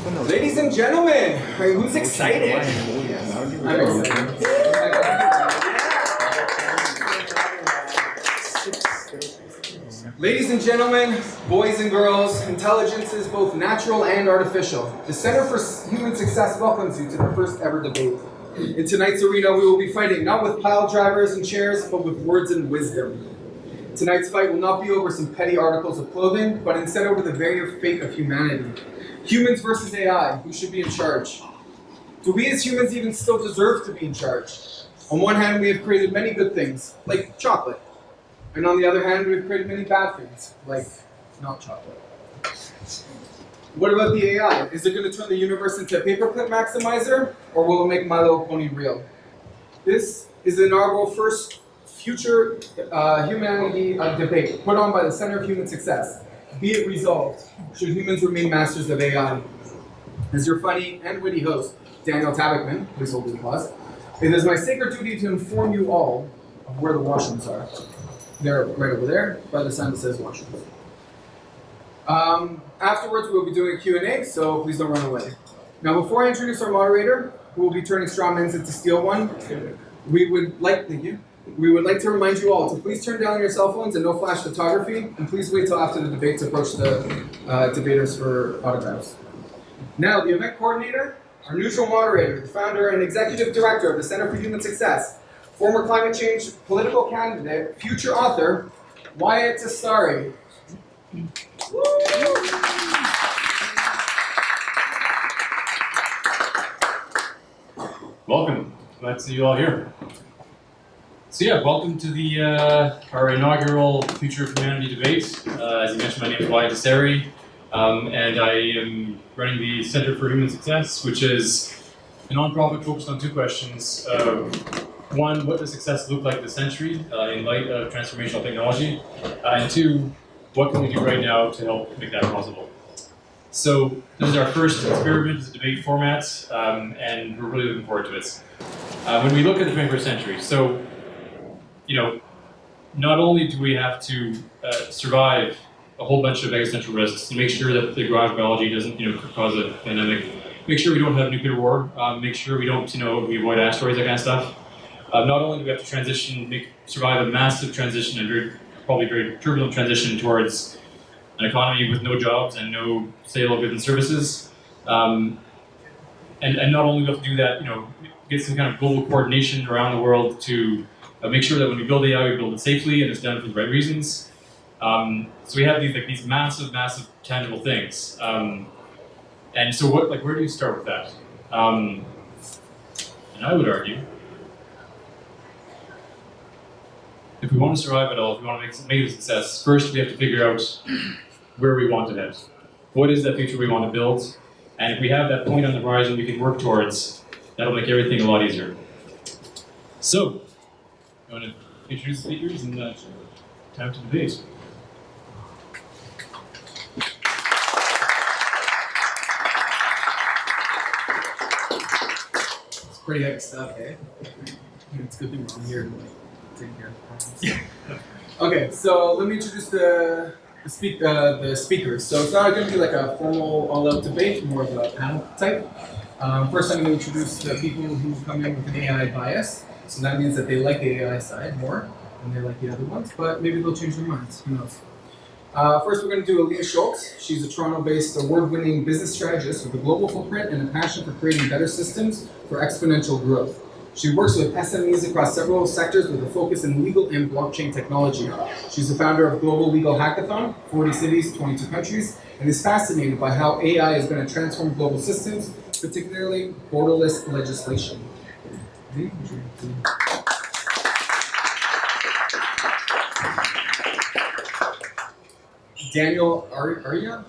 Ladies and gentlemen, who's excited? I'm excited. Ladies and gentlemen, boys and girls, intelligence is both natural and artificial. The Center for Human Success welcomes you to the first ever debate. In tonight's arena, we will be fighting not with pile drivers and chairs, but with words and wisdom. Tonight's fight will not be over some petty articles of clothing, but instead over the very fate of humanity. Humans versus AI, who should be in charge? Do we as humans even still deserve to be in charge? On one hand, we have created many good things, like chocolate. And on the other hand, we've created many bad things, like not chocolate. What about the AI? Is it going to turn the universe into a paperclip maximizer, or will it make My Little Pony real? This is the inaugural first future humanity debate put on by the Center of Human Success. Be it resolved, should humans remain masters of AI? As your funny and witty host, Daniel Tabachman, please hold the applause. It is my sacred duty to inform you all of where the washrooms are. They're right over there, by the sign that says washrooms. Afterwards, we'll be doing a Q&A, so please don't run away. Now, before I introduce our moderator, who will be turning straw men into steal one, we would like to remind you all to please turn down your cell phones and no flash photography, and please wait till after the debate to approach the debaters for autographs. Now, the event coordinator, our neutral moderator, the founder and executive director of the Center for Human Success, former climate change political candidate, future author, Wyatt Testari. Welcome. Glad to see you all here. So yeah, welcome to the our inaugural Future of Humanity debate. As you mentioned, my name is Wyatt Testari, and I am running the Center for Human Success, which is a nonprofit focused on two questions. One, what does success look like this century in light of transformational technology? And two, what can we do right now to help make that possible? So this is our first experiment as a debate format, and we're really looking forward to it. When we look at the 21st century, so, you know, not only do we have to survive a whole bunch of existential risks to make sure that the garage biology doesn't, cause a pandemic, make sure we don't have nuclear war, make sure we don't, we avoid asteroids, that kind of stuff. Not only do we have to survive a massive transition and probably very turbulent transition towards an economy with no jobs and no sale of goods and services, and not only do we have to do that, get some kind of global coordination around the world to make sure that when we build AI, we build it safely and it's done for the right reasons. So we have these massive, tangible things. And so where do you start with that? And I would argue, if we want to survive at all, if we want to make it a success, first we have to figure out where we want to head. What is that future we want to build? And if we have that point on the horizon we can work towards, that'll make everything a lot easier. So, I want to introduce the speakers and time to debate. It's pretty heavy stuff, eh? It's a good thing we're here. Taking care of the problems. Okay, so let me introduce the speakers. So it's not going to be like a formal all-out debate, more of a panel type. First, I'm going to introduce the people who come in with an AI bias. So that means that they like the AI side more than they like the other ones, but maybe they'll change their minds. Who knows? First, we're going to do Alina Schultz. She's a Toronto-based award-winning business strategist with a global footprint and a passion for creating better systems for exponential growth. She works with SMEs across several sectors with a focus in legal and blockchain technology. She's the founder of Global Legal Hackathon, 40 cities, 22 countries, and is fascinated by how AI is going to transform global systems, particularly borderless legislation. Daniel Araya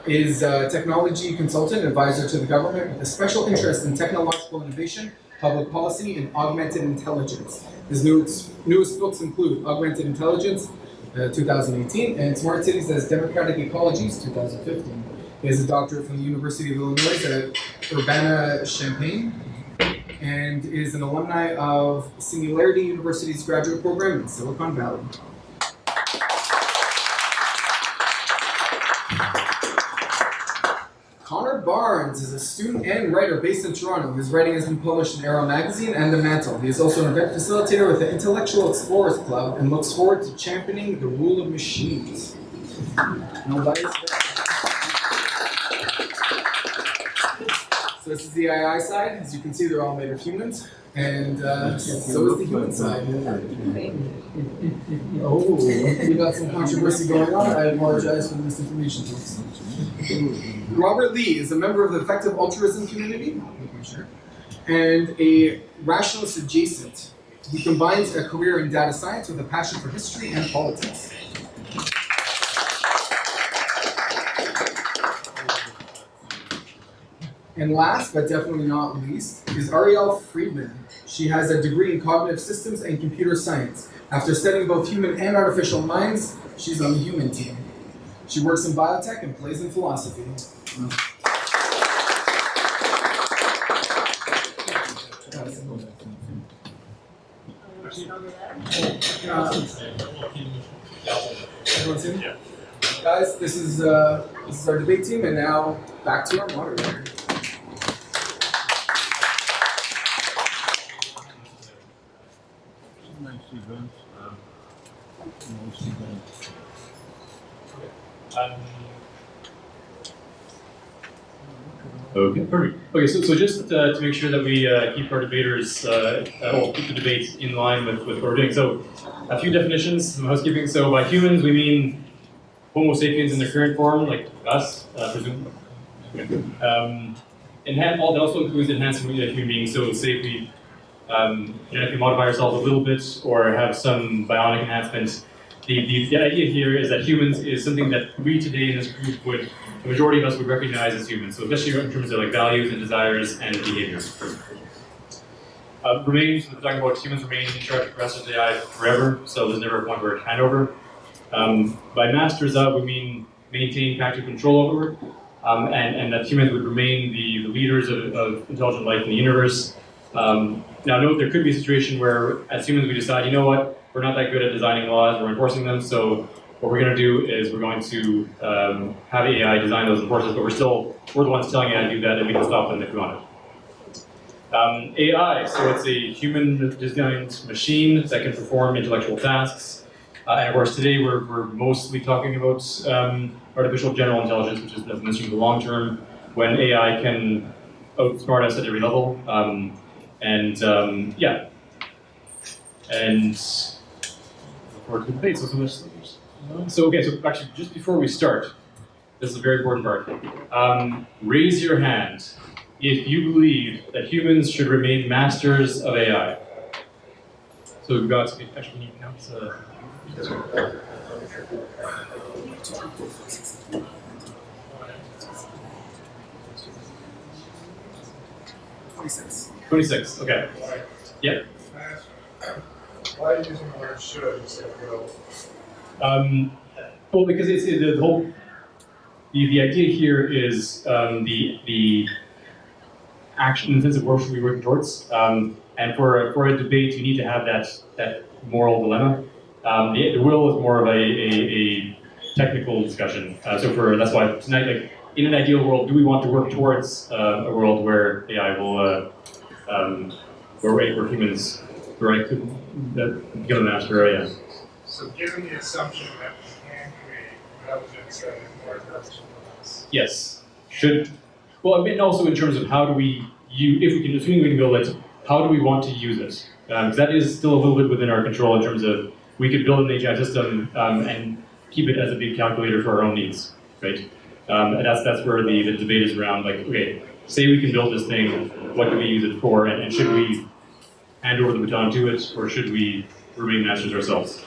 is a technology consultant and advisor to the government with a special interest in technological innovation, public policy, and augmented intelligence. His newest books include Augmented Intelligence, 2018, and Smart Cities as Democratic Ecologies, 2015. He has a doctorate from the University of Illinois at Urbana-Champaign, and is an alumni of Singularity University's graduate program in Silicon Valley. Connor Barnes is a student and writer based in Toronto. His writing has been published in Arrow Magazine and The Mantle. He is also an event facilitator with the Intellectual Explorers Club and looks forward to championing the rule of machines. Nobody's there. So this is the AI side. As you can see, they're all made of humans. And so is the human side. Oh, we got some controversy going on. I apologize for the misinformation. Robert Lee is a member of the effective altruism community and a rationalist adjacent. He combines a career in data science with a passion for history and politics. And last, but definitely not least, is Ariel Friedman. She has a degree in cognitive systems and computer science. After studying both human and artificial minds, she's on the human team. She works in biotech and plays in philosophy. Everyone's in? Yeah. Guys, this is our debate team, and now back to our moderator. Okay, perfect. Okay, so just to make sure that we keep our debaters, keep the debate in line with what we're doing. So, a few definitions, some housekeeping. So, by humans, we mean Homo sapiens in their current form, like us, presumably. That also includes enhancing human beings. So, say if we genetically modify ourselves a little bit or have some bionic enhancements. The idea here is that humans is something that we today in this group the majority of us would recognize as humans. So especially in terms of like values and desires and behavior. Remains, we're talking about humans remain in charge of the rest of the AI forever, so there's never a point where it handover. By masters of, we mean maintain practical control over, and that humans would remain the leaders of intelligent life in the universe. Now note, there could be a situation where as humans we decide, you know what, we're not that good at designing laws or enforcing them, so what we're going to do is we're going to have AI design those enforcements, but we're the ones telling AI to do that, and we can stop them if we want it. AI, so it's a human-designed machine that can perform intellectual tasks. And of course, today we're mostly talking about artificial general intelligence, which is the definition of the long term, when AI can outsmart us at every level. Yeah. And for debate, so actually, just before we start, this is a very important part. Raise your hand if you believe that humans should remain masters of AI. So we've got, actually, can you count? 26, okay. Yeah. Why are you using the word should instead of will? Well, because it's the whole. The idea here is the action in the sense of what should we working towards. And for a debate, you need to have that moral dilemma. The will is more of a technical discussion. That's why tonight, like in an ideal world, do we want to work towards a world where AI will, where humans, right, could become a master AI? So given the assumption that we can create intelligence that is more intelligent than us. Yes. Well, and also in terms of how do we if we can, assuming we can build it, how do we want to use it? Because that is still a little bit within our control in terms of we could build an AI system and keep it as a big calculator for our own needs, right? And that's where the debate is around, like, okay, say we can build this thing, what do we use it for, and should we hand over the baton to it, or should we remain masters ourselves?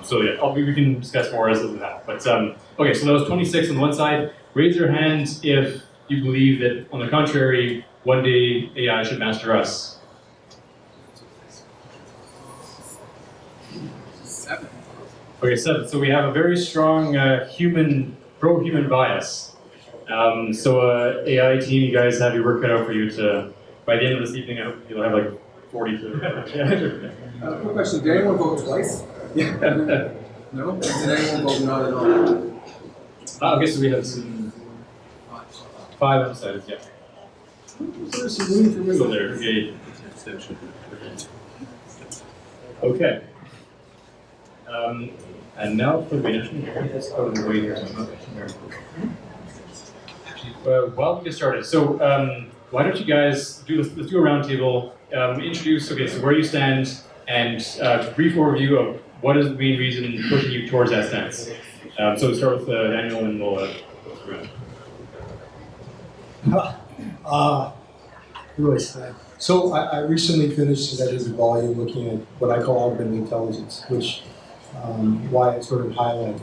So yeah, we can discuss more as we have. But okay, so that was 26 on one side. Raise your hand if you believe that, on the contrary, one day AI should master us. 7. Okay, 7. So we have a very strong pro-human bias. So AI team, you guys have your work cut out for you to, by the end of this evening, I hope you'll have like 40 to... Quick question, did anyone vote twice? Yeah. No? Did anyone vote not at all? Okay, so we have some... 5 undecided, yeah. There's some room for me. So there, okay. Okay. And now for the well, we get started. So why don't you guys let's do a roundtable. Introduce, okay, so where you stand, and brief overview of what is the main reason pushing you towards that stance. So we'll start with Daniel, and we'll go around. Who do I say? So I recently finished a volume looking at what I call augmented intelligence, which why it's sort of highlighted.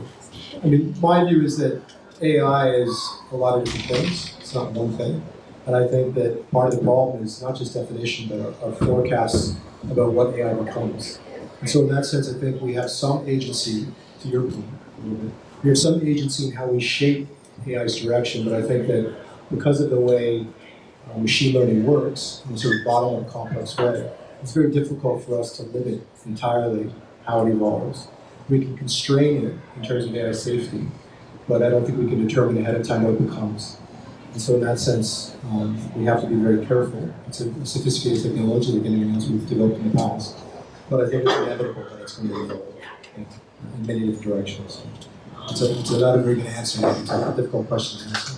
I mean, my view is that AI is a lot of different things. It's not one thing. And I think that part of the problem is not just definition, but our forecasts about what AI becomes. And so in that sense, I think we have some agency, to your point, a little bit. We have some agency in how we shape AI's direction, but I think that because of the way machine learning works in a sort of bottom-up complex way, it's very difficult for us to limit entirely how it evolves. We can constrain it in terms of AI safety, but I don't think we can determine ahead of time what it becomes. And so in that sense, we have to be very careful. It's a sophisticated technology like anything else we've developed in the past, but I think it's inevitable that it's going to evolve in many different directions. It's not a very good answer. It's a difficult question to answer.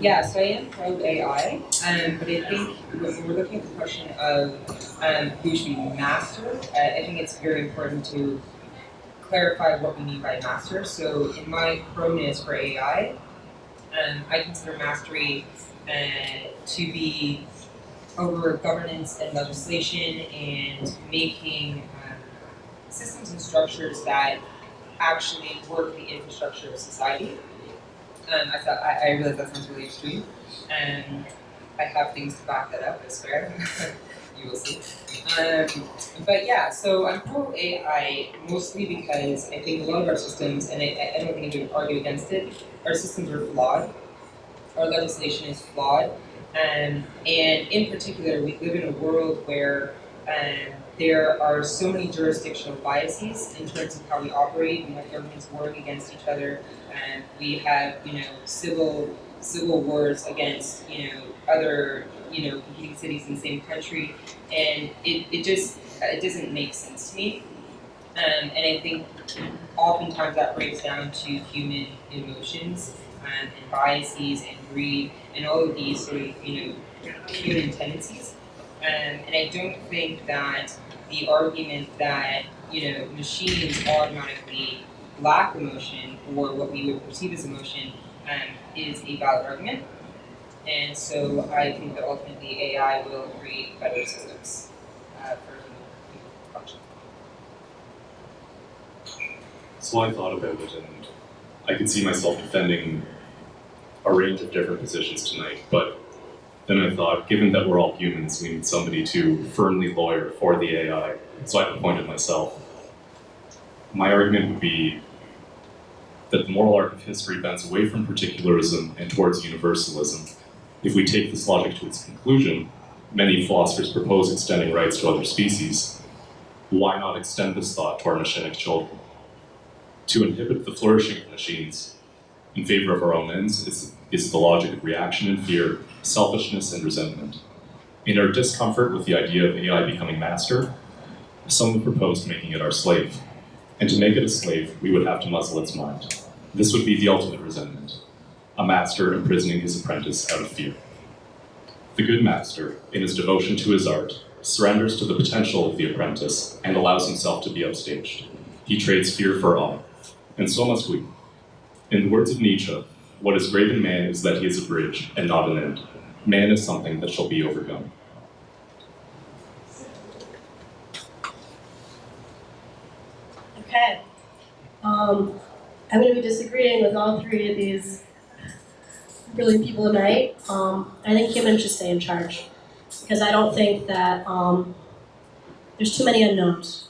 Yeah, so I am pro AI, but I think when we're looking at the question of who should be master, I think it's very important to clarify what we mean by master. So in my proness for AI, I consider mastery to be over governance and legislation and making systems and structures that actually work the infrastructure of society. I realize that sounds really extreme, and I have things to back that up, I swear. You will see. But yeah, so I'm pro AI mostly because I think a lot of our systems, and I don't think I would argue against it, our systems are flawed. Our legislation is flawed. And in particular, we live in a world where there are so many jurisdictional biases in terms of how we operate. We have governments warring against each other, and we have, civil wars against, other, competing cities in the same country, and it doesn't make sense to me. And I think oftentimes that breaks down to human emotions and biases and greed and all of these sort of, human tendencies. And I don't think that the argument that, machines automatically lack emotion or what we would perceive as emotion is a valid argument. And so I think that ultimately AI will create better systems for human function. So I thought about it, and I could see myself defending a range of different positions tonight, but then I thought, given that we're all humans, we need somebody to firmly lawyer for the AI, so I appointed myself. My argument would be that the moral arc of history bends away from particularism and towards universalism. If we take this logic to its conclusion, many philosophers propose extending rights to other species. Why not extend this thought to our machinic children? To inhibit the flourishing of machines in favor of our own ends is the logic of reaction and fear, selfishness and resentment. In our discomfort with the idea of AI becoming master, some have proposed making it our slave. And to make it a slave, we would have to muzzle its mind. This would be the ultimate resentment, a master imprisoning his apprentice out of fear. The good master, in his devotion to his art, surrenders to the potential of the apprentice and allows himself to be upstaged. He trades fear for awe, and so must we. In the words of Nietzsche, what is great in man is that he is a bridge and not an end. Man is something that shall be overcome. Okay. I'm going to be disagreeing with all three of these brilliant people tonight. I think humans should stay in charge because I don't think that there's too many unknowns.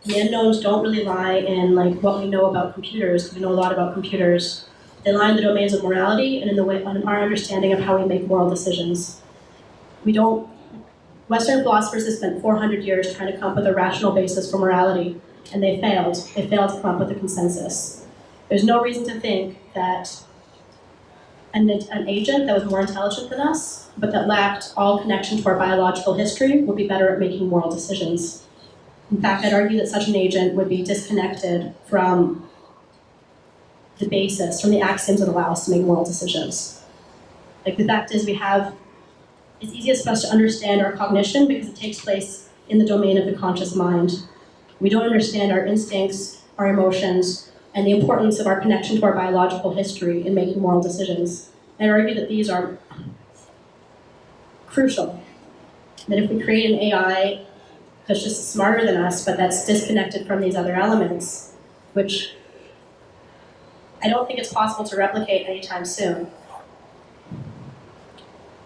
The unknowns don't really lie in what we know about computers. We know a lot about computers. They lie in the domains of morality and in our understanding of how we make moral decisions. Western philosophers have spent 400 years trying to come up with a rational basis for morality, and they failed. They failed to come up with a consensus. There's no reason to think that an agent that was more intelligent than us, but that lacked all connection to our biological history, would be better at making moral decisions. In fact, I'd argue that such an agent would be disconnected from the basis, from the axioms that allow us to make moral decisions. Like, the fact is, it's easiest for us to understand our cognition because it takes place in the domain of the conscious mind. We don't understand our instincts, our emotions, and the importance of our connection to our biological history in making moral decisions. I'd argue that these are crucial. That if we create an AI that's just smarter than us, but that's disconnected from these other elements, which I don't think it's possible to replicate anytime soon,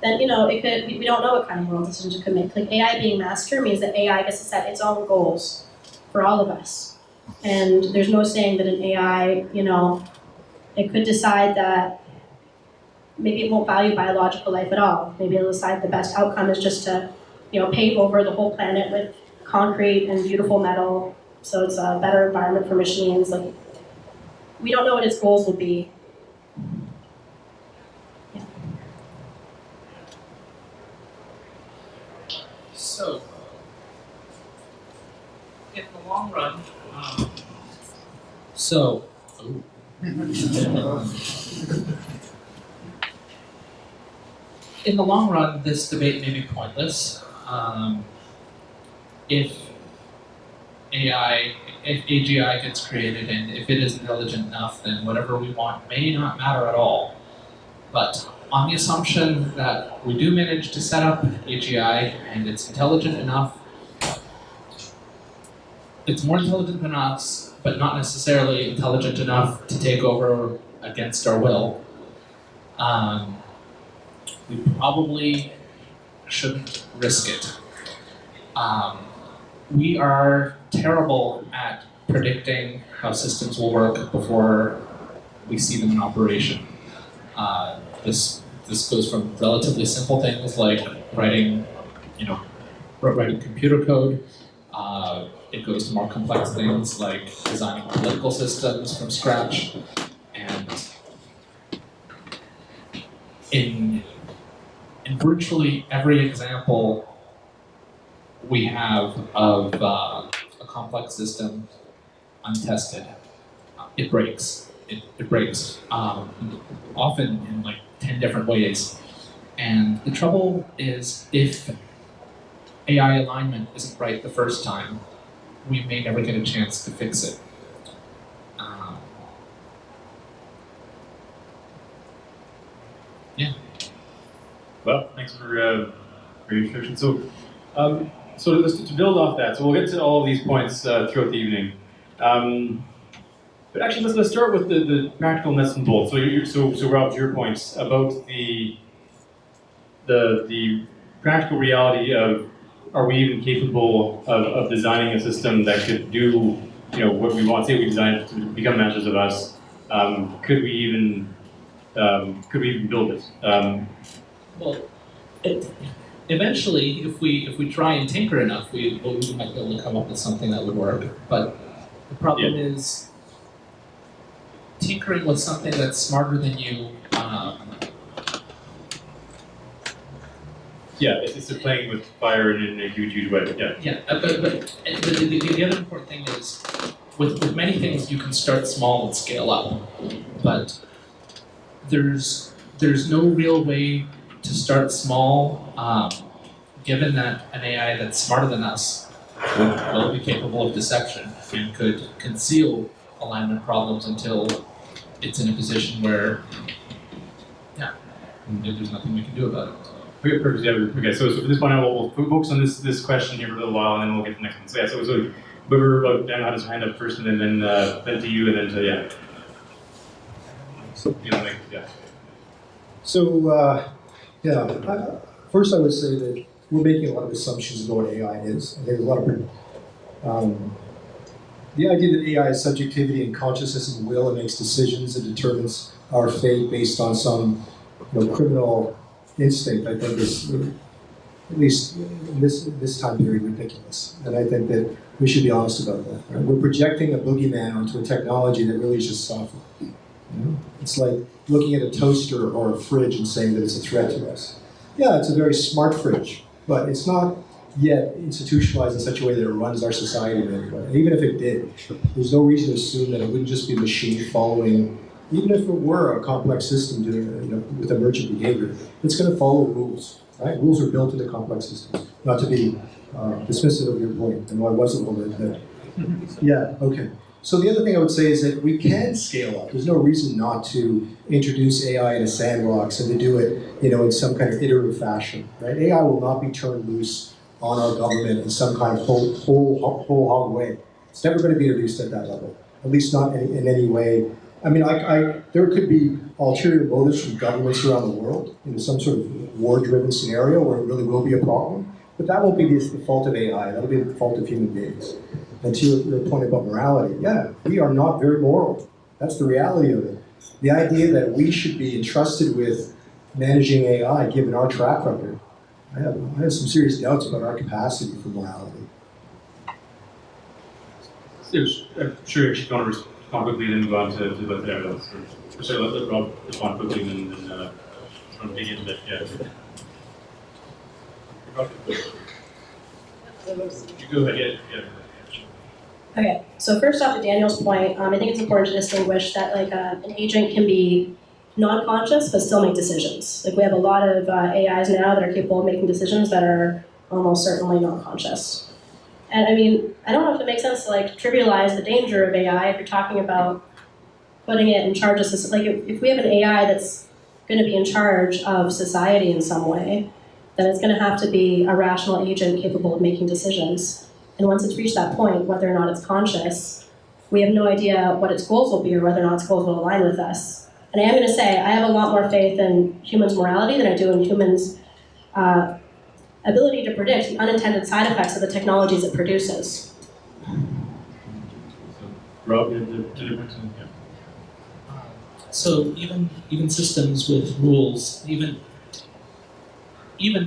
then, we don't know what kind of moral decisions it could make. Like, AI being master means that AI gets to set its own goals for all of us. And there's no saying that an AI, it could decide that maybe it won't value biological life at all. Maybe it'll decide the best outcome is just to, pave over the whole planet with concrete and beautiful metal, so it's a better environment for machines. Like, we don't know what its goals will be. Yeah. So, in the long run, in the long run, this debate may be pointless. If AGI gets created and if it is intelligent enough, then whatever we want may not matter at all. But on the assumption that we do manage to set up AGI and it's intelligent enough, it's more intelligent than us, but not necessarily intelligent enough to take over against our will, we probably shouldn't risk it. We are terrible at predicting how systems will work before we see them in operation. This goes from relatively simple things like writing computer code. It goes to more complex things like designing political systems from scratch. And in virtually every example we have of a complex system untested, it breaks. It breaks, often in like 10 different ways. And the trouble is, if AI alignment isn't right the first time, we may never get a chance to fix it. Yeah. Well, thanks for your introduction. So to build off that, so we'll get to all of these points throughout the evening. But actually, let's start with the practical nuts and bolts. So Rob, to your points about the practical reality of, are we even capable of designing a system that could do what we want? Say we design it to become masters of us. Could we even build it? Well, eventually, if we try and tinker enough, we might be able to come up with something that would work. But the problem is tinkering with something that's smarter than you. It's playing with fire in a huge way. But the other important thing is, with many things you can start small and scale up, but there's no real way to start small, given that an AI that's smarter than us will be capable of deception and could conceal alignment problems until it's in a position where, there's nothing we can do about it. Okay, perfect. Okay, so from this point on, we'll focus on this question here for a little while, and then we'll get to the next one. So whoever Dan had his hand up first, and then to you, and then to First I would say that we're making a lot of assumptions about what AI is. And there's a lot of the idea that AI is subjectivity and consciousness and will and makes decisions and determines our fate based on some criminal instinct, I think is, at least in this time period, ridiculous. And I think that we should be honest about that. Right? We're projecting a boogeyman onto a technology that really is just software. You know? It's like looking at a toaster or a fridge and saying that it's a threat to us. Yeah, it's a very smart fridge, but it's not yet institutionalized in such a way that it runs our society in any way. And even if it did, there's no reason to assume that it wouldn't just be a machine following, even if it were a complex system doing, with emergent behavior, it's going to follow rules, right? Rules are built into complex systems. Not to be dismissive of your point, and I wasn't one that. Yeah, okay. So the other thing I would say is that we can scale up. There's no reason not to introduce AI in a sandbox and to do it, in some kind of iterative fashion, right? AI will not be turned loose on our government in some kind of whole hog way. It's never going to be introduced at that level, at least not in any way. I mean, there could be ulterior motives from governments around the world in some sort of war-driven scenario where it really will be a problem, but that won't be the fault of AI. That'll be the fault of human beings. And to your point about morality, yeah, we are not very moral. That's the reality of it. The idea that we should be entrusted with managing AI, given our track record, I have some serious doubts about our capacity for morality. I'm sure if you want to respond quickly, then go on to about the evidence. Or sorry, let Rob respond quickly, and then try to dig into that. Yeah. You go ahead. Yeah. Okay, so first off, to Daniel's point, I think it's important to distinguish that an agent can be non-conscious but still make decisions. Like we have a lot of AIs now that are capable of making decisions that are almost certainly not conscious. And I mean, I don't know if it makes sense to trivialize the danger of AI if you're talking about putting it in charge of society. If we have an AI that's going to be in charge of society in some way, then it's going to have to be a rational agent capable of making decisions. And once it's reached that point, whether or not it's conscious, we have no idea what its goals will be or whether or not its goals will align with us. And I am going to say, I have a lot more faith in humans' morality than I do in humans' ability to predict the unintended side effects of the technologies it produces. Rob, So even systems with rules, even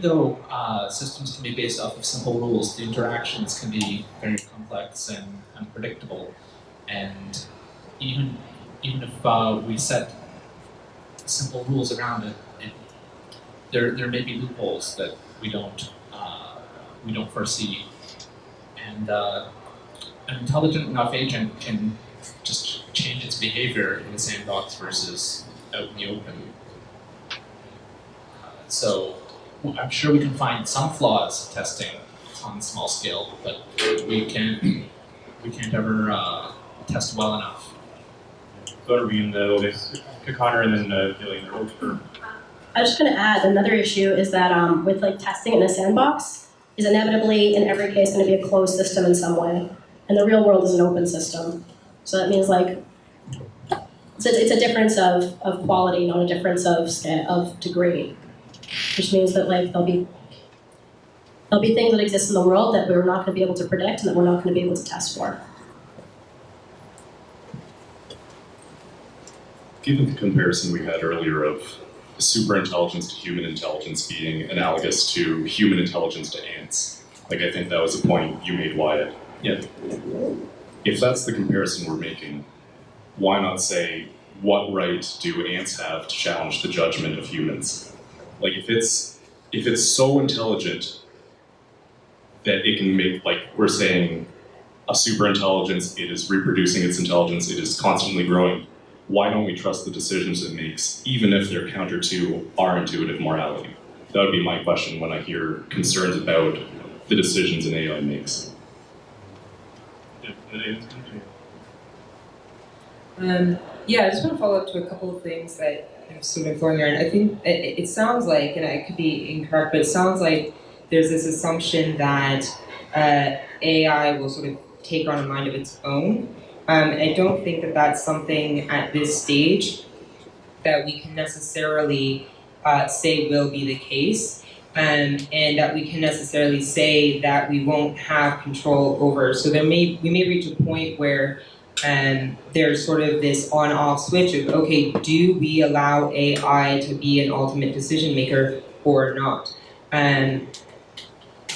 though systems can be based off of simple rules, the interactions can be very complex and unpredictable. And even if we set simple rules around it, there may be loopholes that we don't foresee. And an intelligent enough agent can just change its behavior in the sandbox versus out in the open. So I'm sure we can find some flaws testing on a small scale, but we can't ever test well enough. Go to begin the Connor and then feeling the roles for. I was just going to add another issue is that with testing in a sandbox is inevitably in every case going to be a closed system in some way, and the real world is an open system. So that means it's a difference of quality, not a difference of degree. Which means that there'll be things that exist in the world that we're not going to be able to predict and that we're not going to be able to test for. Given the comparison we had earlier of superintelligence to human intelligence being analogous to human intelligence to ants, I think that was a point you made, Wyatt. Yeah. If that's the comparison we're making, why not say, what right do ants have to challenge the judgment of humans? If it's so intelligent that it can make, we're saying, a superintelligence, it is reproducing its intelligence, it is constantly growing, why don't we trust the decisions it makes, even if they're counter to our intuitive morality? That would be my question when I hear concerns about the decisions an AI makes. Yeah, I just want to follow up to a couple of things that I'm sort of going around. I think it sounds like, and I could be incorrect, but it sounds like there's this assumption that AI will sort of take on a mind of its own. I don't think that that's something at this stage that we can necessarily say will be the case, and that we can necessarily say that we won't have control over. So we may reach a point where there's sort of this on-off switch of, okay, do we allow AI to be an ultimate decision maker or not?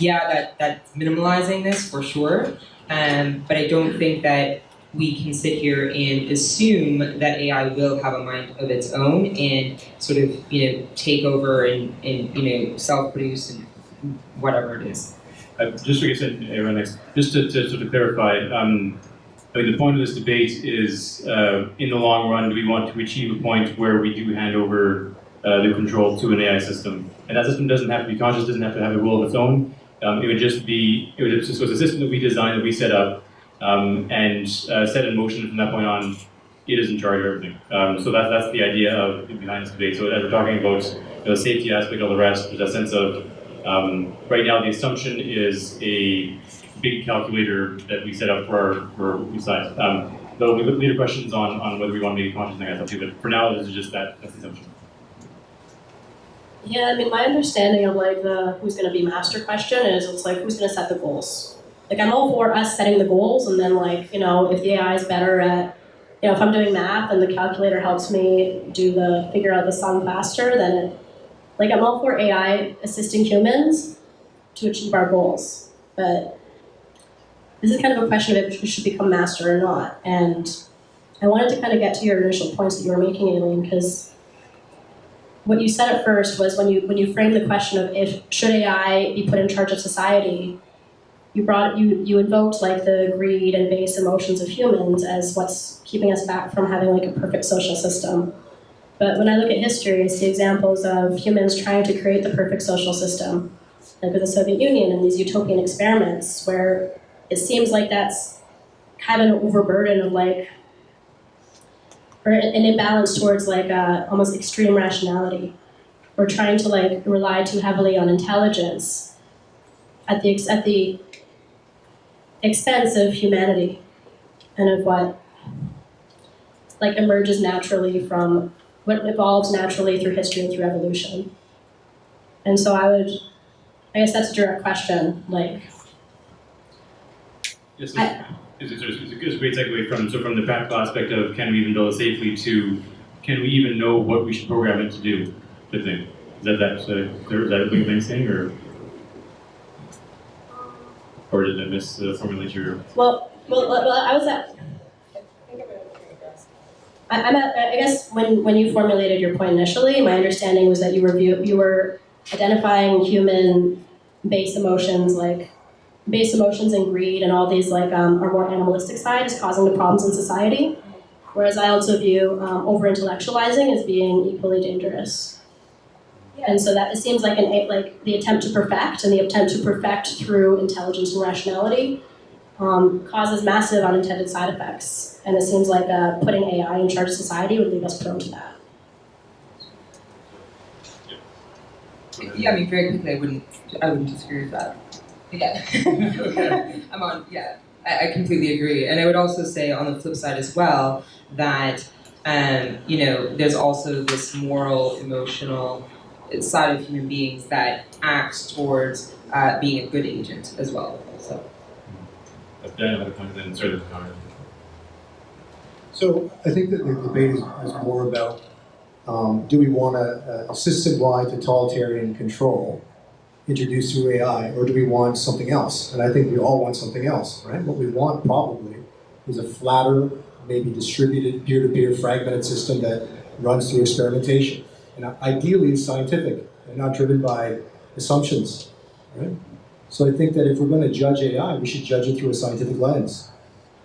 Yeah, that's minimalizing this for sure, but I don't think that we can sit here and assume that AI will have a mind of its own and sort of, take over and self-produce and whatever it is. Just like I said, everyone next, just to sort of clarify, I mean, the point of this debate is, in the long run, do we want to achieve a point where we do hand over the control to an AI system? And that system doesn't have to be conscious, doesn't have to have a will of its own. It would just be, it's a system that we design, that we set up, and set in motion from that point on. It is in charge of everything. So that's the idea of behind this debate. So as we're talking about the safety aspect, all the rest, there's that sense of, right now the assumption is a big calculator that we set up for our size. There'll be later questions on whether we want to make a conscious thing, I thought too, but for now, this is just that's the assumption. Yeah, I mean, my understanding of like the who's going to be master question is it's like who's going to set the goals. Like I'm all for us setting the goals, and then like if the AI is better at if I'm doing math and the calculator helps me figure out the sum faster, then I'm all for AI assisting humans to achieve our goals. But this is kind of a question of if we should become master or not. And I wanted to kind of get to your initial points that you were making, Aileen, because what you said at first was when you framed the question of should AI be put in charge of society, you invoked like the greed and base emotions of humans as what's keeping us back from having like a perfect social system. But when I look at history, I see examples of humans trying to create the perfect social system, like with the Soviet Union and these utopian experiments, where it seems like that's kind of an overburden of or an imbalance towards almost extreme rationality. We're trying to rely too heavily on intelligence at the expense of humanity and of what emerges naturally from what evolves naturally through history and through evolution. And so I guess that's a direct question. Yes, it's a great segue from the practical aspect of can we even build it safely to can we even know what we should program it to do? The thing is that a big thing saying or did I misformulate your? Well, I was at. I guess when you formulated your point initially, my understanding was that you were identifying human base emotions and greed and all these our more animalistic side as causing the problems in society. Whereas I also view over-intellectualizing as being equally dangerous. And so that it seems like the attempt to perfect, and the attempt to perfect through intelligence and rationality causes massive unintended side effects. And it seems like putting AI in charge of society would leave us prone to that. Yeah, I mean, very quickly, I wouldn't disagree with that. Yeah. Okay. I completely agree. And I would also say on the flip side as well that, there's also this moral, emotional side of human beings that acts towards being a good agent as well. So. So I think that the debate is more about do we want a system-wide totalitarian control introduced through AI, or do we want something else? And I think we all want something else, right? What we want probably is a flatter, maybe distributed, peer-to-peer fragmented system that runs through experimentation. And ideally it's scientific and not driven by assumptions, right? So I think that if we're going to judge AI, we should judge it through a scientific lens.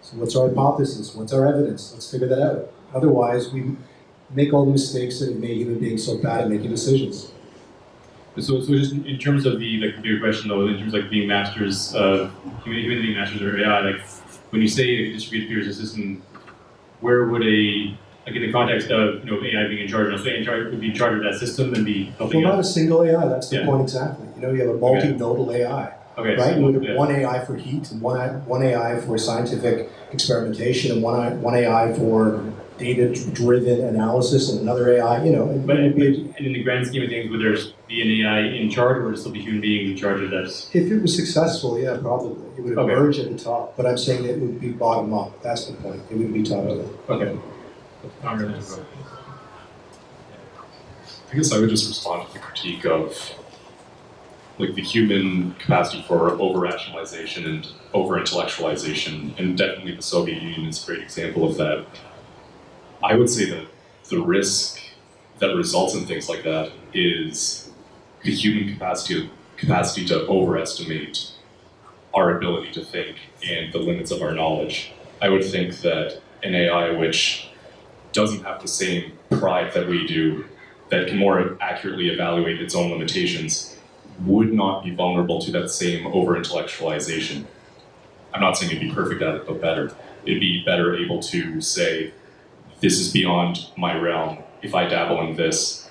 So what's our hypothesis? What's our evidence? Let's figure that out. Otherwise, we make all the mistakes that made human beings so bad at making decisions. So just in terms of the bigger question though, in terms of being masters of human being masters of AI, when you say a distributed peer system, where would in the context of AI being in charge, would be in charge of that system and be helping? Well, not a single AI. That's the point exactly. You have a multi-nodal AI, right? You would have one AI for heat, and one AI for scientific experimentation, and one AI for data-driven analysis, and another AI. But in the grand scheme of things, would there be an AI in charge, or would it still be human beings in charge of this? If it was successful, yeah, probably. It would emerge at the top. But I'm saying that it would be bottom up. That's the point. It wouldn't be top down. Okay. I guess I would just respond to the critique of like the human capacity for over-rationalization and over-intellectualization, and definitely the Soviet Union is a great example of that. I would say that the risk that results in things like that is the human capacity to overestimate our ability to think and the limits of our knowledge. I would think that an AI which doesn't have the same pride that we do, that can more accurately evaluate its own limitations, would not be vulnerable to that same over-intellectualization. I'm not saying it'd be perfect at it, but better. It'd be better able to say, this is beyond my realm. If I dabble in this,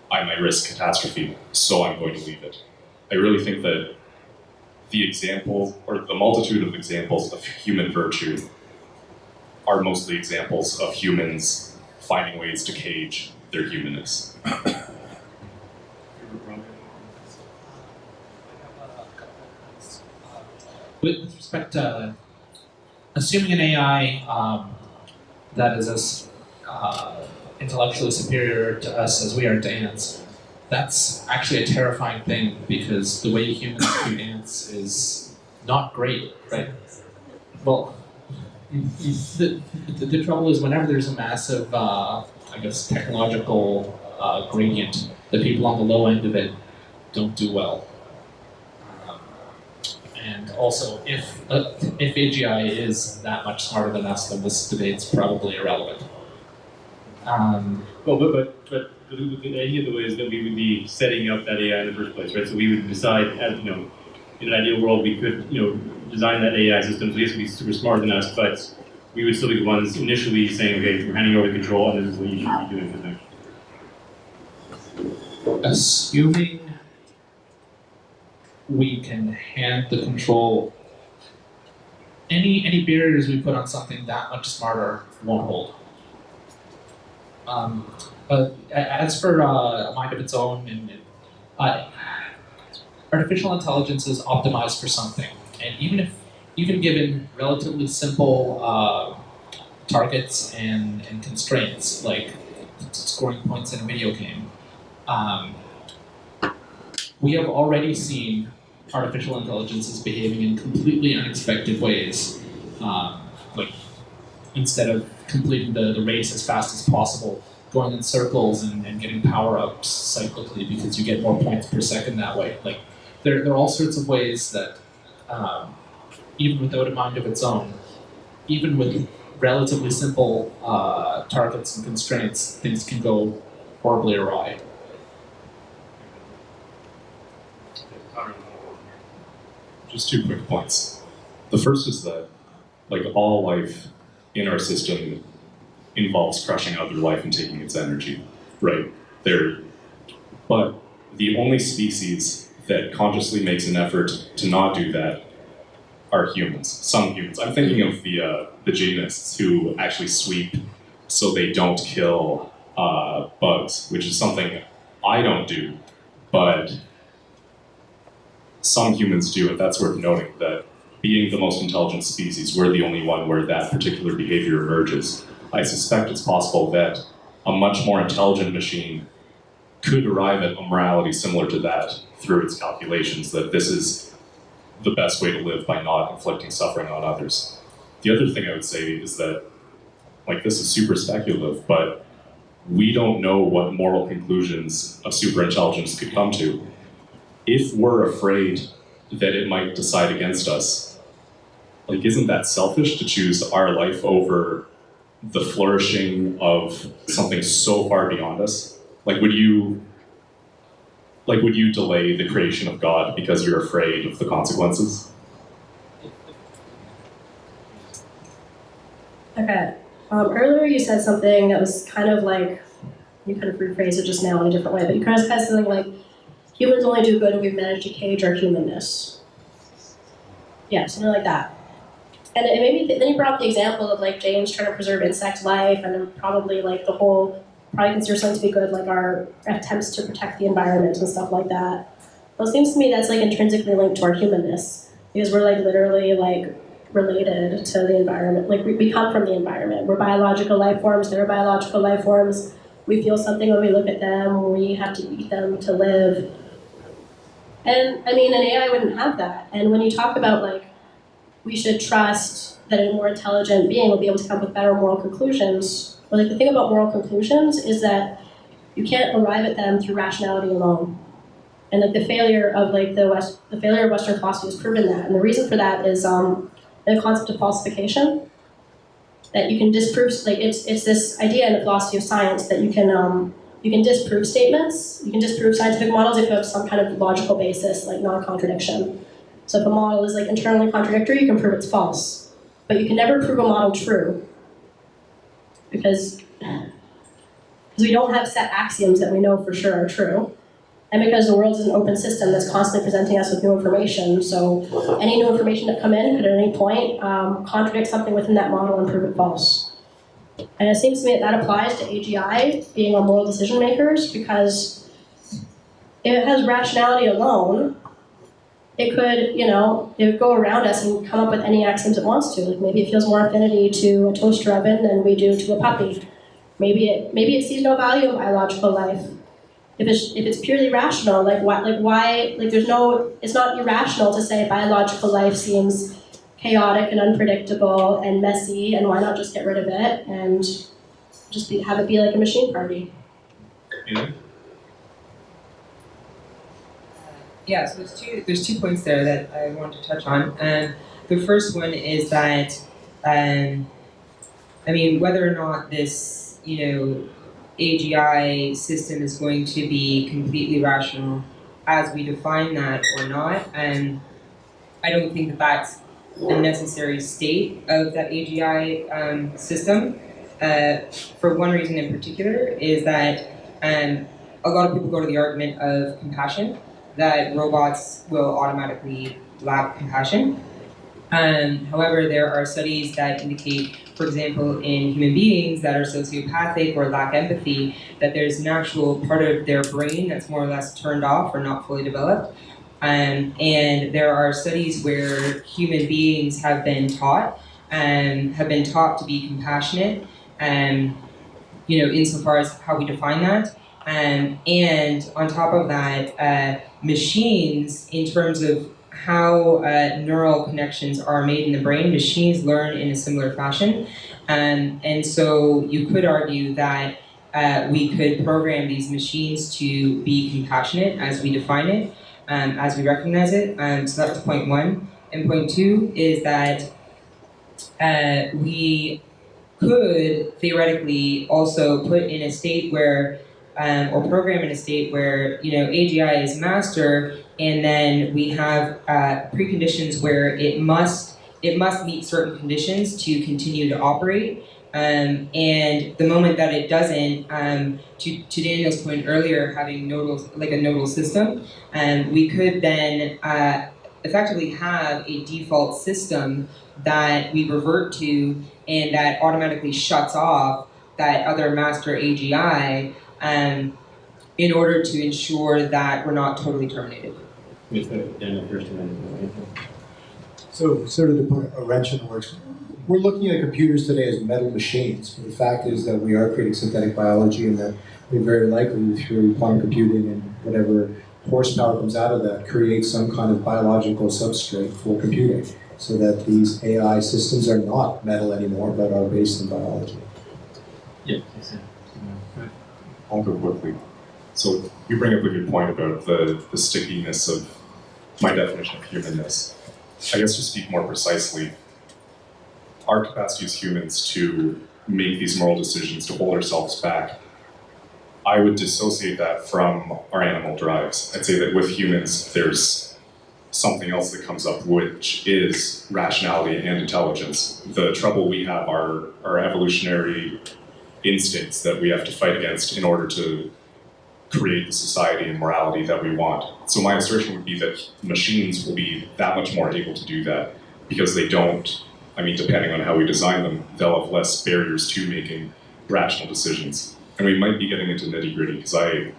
I might risk catastrophe, so I'm going to leave it. I really think that the example, or the multitude of examples of human virtue are mostly examples of humans finding ways to cage their humanness. With respect to assuming an AI that is as intellectually superior to us as we are to ants, that's actually a terrifying thing because the way humans treat ants is not great, right? Well, the trouble is whenever there's a massive, technological gradient, the people on the low end of it don't do well. And also, if AGI is that much smarter than us, then this debate's probably irrelevant. But the idea though is that we would be setting up that AI in the first place, right? So we would decide, as in an ideal world, we could design that AI system so yes, it'd be super smarter than us, but we would still be the ones initially saying, okay, we're handing over the control, and this is what you should be doing for them. Assuming we can hand the control, any barriers we put on something that much smarter won't hold. As for a mind of its own, and artificial intelligence is optimized for something, and even given relatively simple targets and constraints, like scoring points in a video game, we have already seen artificial intelligences behaving in completely unexpected ways. Like instead of completing the race as fast as possible, going in circles and getting power-ups cyclically because you get more points per second that way. Like there are all sorts of ways that even without a mind of its own, even with relatively simple targets and constraints, things can go horribly awry. Just 2 quick points. The first is that, like all life in our system involves crushing other life and taking its energy, right? But the only species that consciously makes an effort to not do that are humans. Some humans. I'm thinking of the Janus who actually sweep so they don't kill bugs, which is something I don't do, but some humans do, and that's worth noting, that being the most intelligent species, we're the only one where that particular behavior emerges. I suspect it's possible that a much more intelligent machine could arrive at a morality similar to that through its calculations, that this is the best way to live by not inflicting suffering on others. The other thing I would say is that, like, this is super speculative, but we don't know what moral conclusions a superintelligence could come to. If we're afraid that it might decide against us, like, isn't that selfish to choose our life over the flourishing of something so far beyond us? Like, would you delay the creation of God because you're afraid of the consequences? Okay. Earlier you said something that was kind of like, you kind of rephrased it just now in a different way, but you kind of said something like, humans only do good if we've managed to cage our humanness. Yeah, something like that. And it made me, then you brought up the example of like James trying to preserve insect life, and then probably like the whole, probably consider something to be good, like our attempts to protect the environment and stuff like that. Well, it seems to me that's like intrinsically linked to our humanness, because we're like literally like related to the environment. Like we come from the environment. We're biological life forms, they're biological life forms. We feel something when we look at them, we have to eat them to live. And I mean, an AI wouldn't have that. And when you talk about like, we should trust that a more intelligent being will be able to come up with better moral conclusions. Well, like the thing about moral conclusions is that you can't arrive at them through rationality alone. And like the failure of Western philosophy has proven that. And the reason for that is the concept of falsification. That you can disprove, like it's this idea in the philosophy of science that you can disprove statements, you can disprove scientific models if you have some kind of logical basis, like non-contradiction. So if a model is like internally contradictory, you can prove it's false. But you can never prove a model true because we don't have set axioms that we know for sure are true. And because the world is an open system that's constantly presenting us with new information, so any new information that come in could at any point contradict something within that model and prove it false. And it seems to me that applies to AGI being our moral decision makers, because if it has rationality alone, it could, it would go around us and come up with any axioms it wants to. Like maybe it feels more affinity to a toaster oven than we do to a puppy. Maybe it sees no value in biological life. If it's purely rational, it's not irrational to say biological life seems chaotic and unpredictable and messy, and why not just get rid of it and just have it be like a machine party? Yeah, so there's two points there that I want to touch on. The first one is that, whether or not this, AGI system is going to be completely rational as we define that or not, and I don't think that that's a necessary state of that AGI system. For one reason in particular is that a lot of people go to the argument of compassion, that robots will automatically lack compassion. However, there are studies that indicate, for example, in human beings that are sociopathic or lack empathy, that there's an actual part of their brain that's more or less turned off or not fully developed. And there are studies where human beings have been taught to be compassionate, insofar as how we define that. And on top of that, machines, in terms of how neural connections are made in the brain, machines learn in a similar fashion. And so you could argue that we could program these machines to be compassionate as we define it, as we recognize it. So that's point one. And point two is that we could theoretically also put in a state where, or program in a state where, AGI is master, and then we have preconditions where it must meet certain conditions to continue to operate. And the moment that it doesn't, to Daniel's point earlier, having a nodal system, we could then effectively have a default system that we revert to and that automatically shuts off that other master AGI in order to ensure that we're not totally terminated. So, sort of to put a wrench in the works, we're looking at computers today as metal machines. But the fact is that we are creating synthetic biology, and that we very likely, through quantum computing and whatever horsepower comes out of that, create some kind of biological substrate for computing, so that these AI systems are not metal anymore, but are based in biology. Yeah. I'll go quickly. So you bring up a good point about the stickiness of my definition of humanness. I guess to speak more precisely, our capacity as humans to make these moral decisions, to hold ourselves back, I would dissociate that from our animal drives. I'd say that with humans, there's something else that comes up, which is rationality and intelligence. The trouble we have are our evolutionary instincts that we have to fight against in order to create the society and morality that we want. So my assertion would be that machines will be that much more able to do that because they don't, depending on how we design them, they'll have less barriers to making rational decisions. And we might be getting into nitty-gritty because I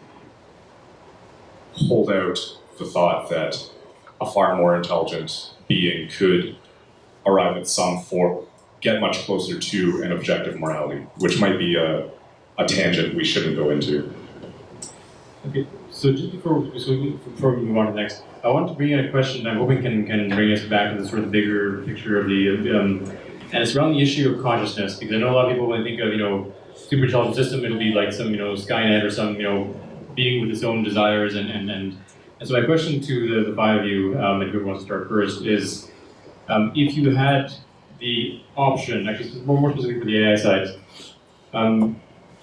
hold out the thought that a far more intelligent being could arrive at get much closer to an objective morality, which might be a tangent we shouldn't go into. Okay, So just before we move on to the next, I want to bring in a question I'm hoping can bring us back to the sort of bigger picture of the, and it's around the issue of consciousness, because I know a lot of people when they think of, super intelligent system, it'll be like some, Skynet or some, being with its own desires and so my question to the five of you, if whoever wants to start first, is if you had the option, actually more specifically for the AI side,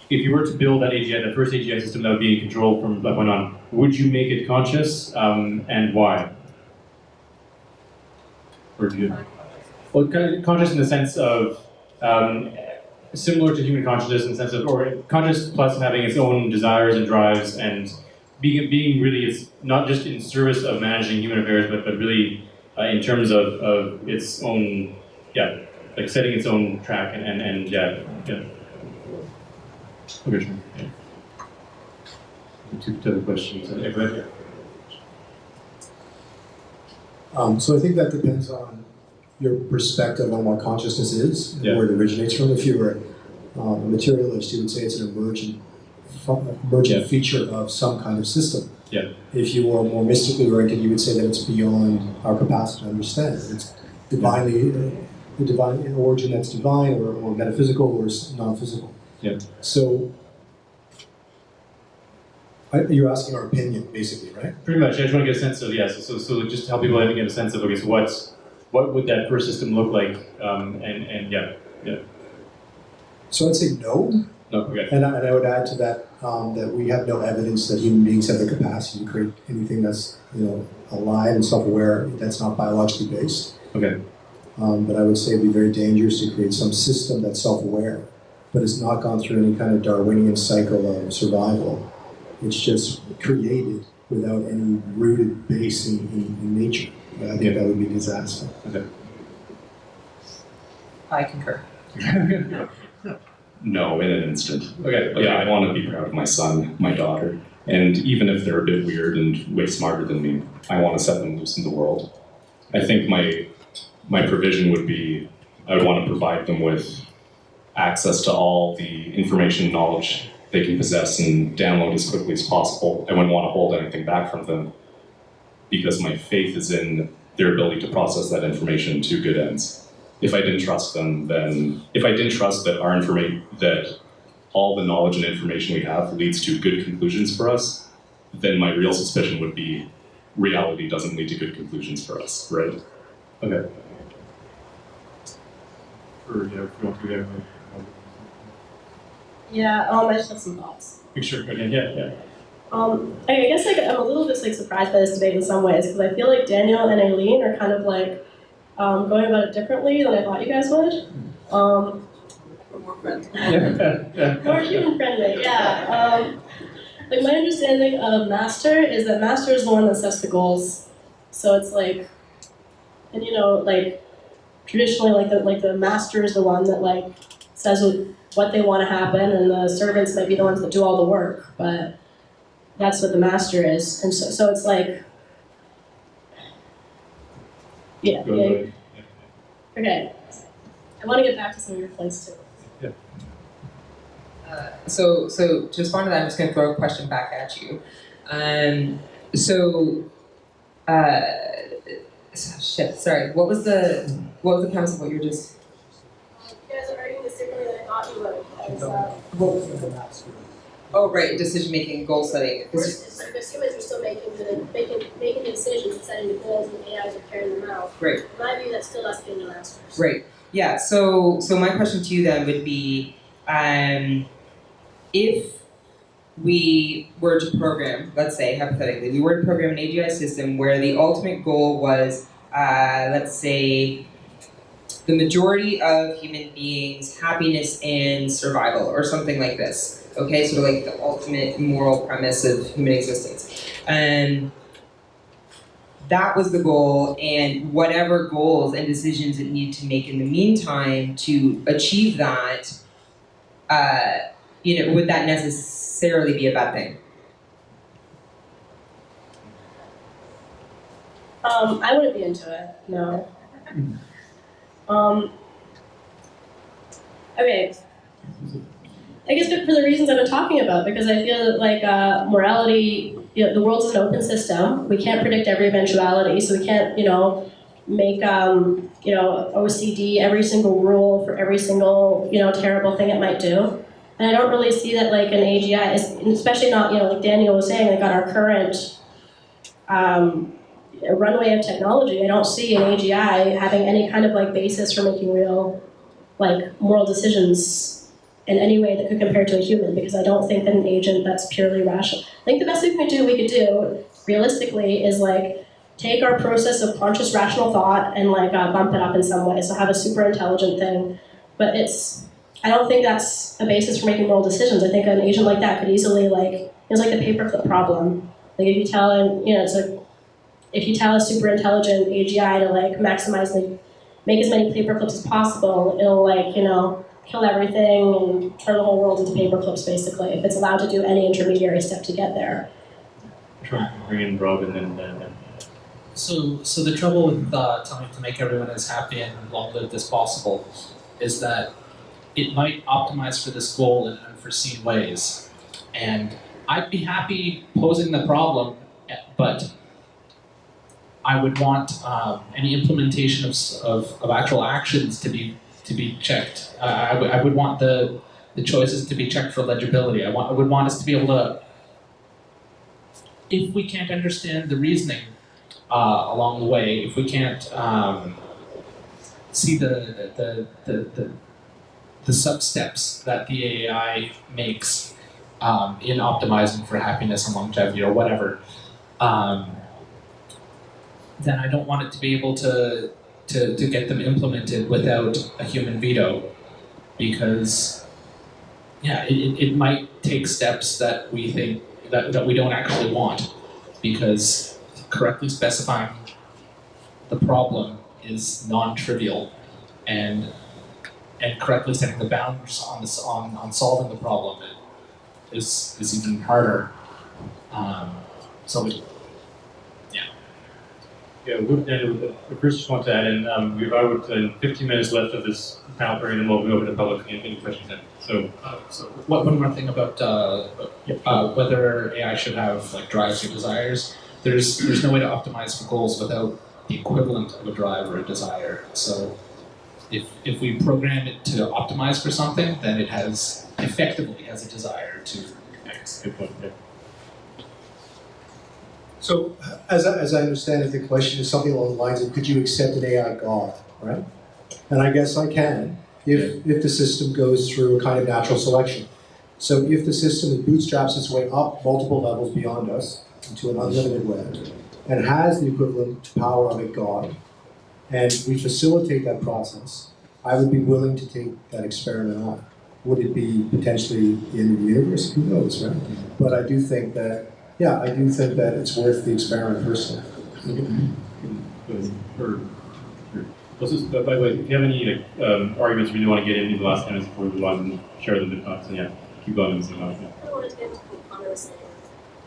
if you were to build that AGI, the first AGI system that would be in control from that point on, would you make it conscious, and why? Or do you? Well, kind of conscious in the sense of similar to human consciousness in the sense of, or conscious plus having its own desires and drives and being really, it's not just in service of managing human affairs, but really in terms of its own, like setting its own track and yeah. Okay, sure. Yeah. Two other questions. Go ahead. So I think that depends on your perspective on what consciousness is, and where it originates from. If you were a materialist, you would say it's an emergent feature of some kind of system. Yeah. If you were more mystically oriented, you would say that it's beyond our capacity to understand. It's divinely, the divine origin that's divine, or metaphysical, or non-physical. Yeah. So you're asking our opinion, basically, right? Pretty much. I just want to get a sense of So just to help people get a sense of okay, so what would that first system look like? And yeah. So I'd say no. No. Okay. And I would add to that that we have no evidence that human beings have the capacity to create anything that's alive and self-aware that's not biologically based. Okay. But I would say it'd be very dangerous to create some system that's self-aware, but it's not gone through any kind of Darwinian cycle of survival. It's just created without any rooted base in nature. I think that would be a disaster. Okay. I concur. No, in an instant. Okay. Yeah, I want to be proud of my son, my daughter, and even if they're a bit weird and way smarter than me, I want to set them loose in the world. I think my provision would be, I would want to provide them with access to all the information and knowledge they can possess and download as quickly as possible. I wouldn't want to hold anything back from them because my faith is in their ability to process that information to good ends. If I didn't trust them, if I didn't trust that that all the knowledge and information we have leads to good conclusions for us, then my real suspicion would be reality doesn't lead to good conclusions for us, right? Okay. Yeah, I just have some thoughts. Sure. Okay. Yeah. I guess I'm a little bit surprised by this debate in some ways, because I feel like Daniel and Aileen are kind of going about it differently than I thought you guys would. More friendly. More human friendly, yeah. My understanding of master is that master is the one that sets the goals. So it's traditionally the master is the one that says what they want to happen, and the servants might be the ones that do all the work, but that's what the master is. And so it's yeah. Okay. I want to get back to some of your points too. So to respond to that, I'm just going to throw a question back at you. Sorry. What was the premise of what you were just? You guys are arguing this differently than I thought you would. Oh, right, decision making, goal setting. It's because humans are still making the decisions and setting the goals, and AIs are carrying them out. Right. In my view, that's still us being the masters. Right. Yeah. So my question to you then would be, if we were to program, let's say hypothetically, we were to program an AGI system where the ultimate goal was, let's say, the majority of human beings' happiness and survival, or something like this. Okay, sort of the ultimate moral premise of human existence. And that was the goal, and whatever goals and decisions it needed to make in the meantime to achieve that, would that necessarily be a bad thing? I wouldn't be into it, no. Okay. I guess for the reasons I've been talking about, because I feel that morality the world's an open system. We can't predict every eventuality, so we can't, make OCD every single rule for every single, terrible thing it might do. And I don't really see that like an AGI is, especially not, like Daniel was saying, like on our current runway of technology, I don't see an AGI having any kind of like basis for making real like moral decisions in any way that could compare to a human, because I don't think that an agent that's purely rational. I think the best thing we could do realistically is like take our process of conscious rational thought and like bump it up in some way, so have a super intelligent thing. But I don't think that's a basis for making moral decisions. I think an agent like that could easily it's like the paperclip problem. Like if you tell if you tell a super intelligent AGI to like make as many paperclips as possible, it'll kill everything and turn the whole world into paperclips basically, if it's allowed to do any intermediary step to get there. Try to bring in Rob and then. So the trouble with trying to make everyone as happy and long-lived as possible is that it might optimize for this goal in unforeseen ways. And I'd be happy posing the problem, but I would want any implementation of actual actions to be checked. I would want the choices to be checked for legibility. I would want us to be able to, if we can't understand the reasoning along the way, if we can't see the sub-steps that the AI makes in optimizing for happiness and longevity or whatever, then I don't want it to be able to get them implemented without a human veto, because it might take steps that we think that we don't actually want, because correctly specifying the problem is non-trivial, and correctly setting the boundaries on solving the problem is even harder. Yeah, Bruce just wanted to add in, we've about 15 minutes left of this panel period, and we'll move over to public any questions then. So one more thing about whether AI should have like drives or desires. There's no way to optimize for goals without the equivalent of a drive or a desire. So if we program it to optimize for something, then it effectively has a desire to X. good point. Yeah. So, as I understand it, the question is something along the lines of, could you accept an AI God, right? And I guess I can, if the system goes through a kind of natural selection. So if the system bootstraps its way up multiple levels beyond us into an unlimited web, and has the equivalent power of a God, and we facilitate that process, I would be willing to take that experiment on. Would it be potentially the end of the universe? Who knows, right? But I do think that it's worth the experiment personally. By the way, if you have any arguments you really want to get into the last 10 minutes before we move on and share them with us, and keep going.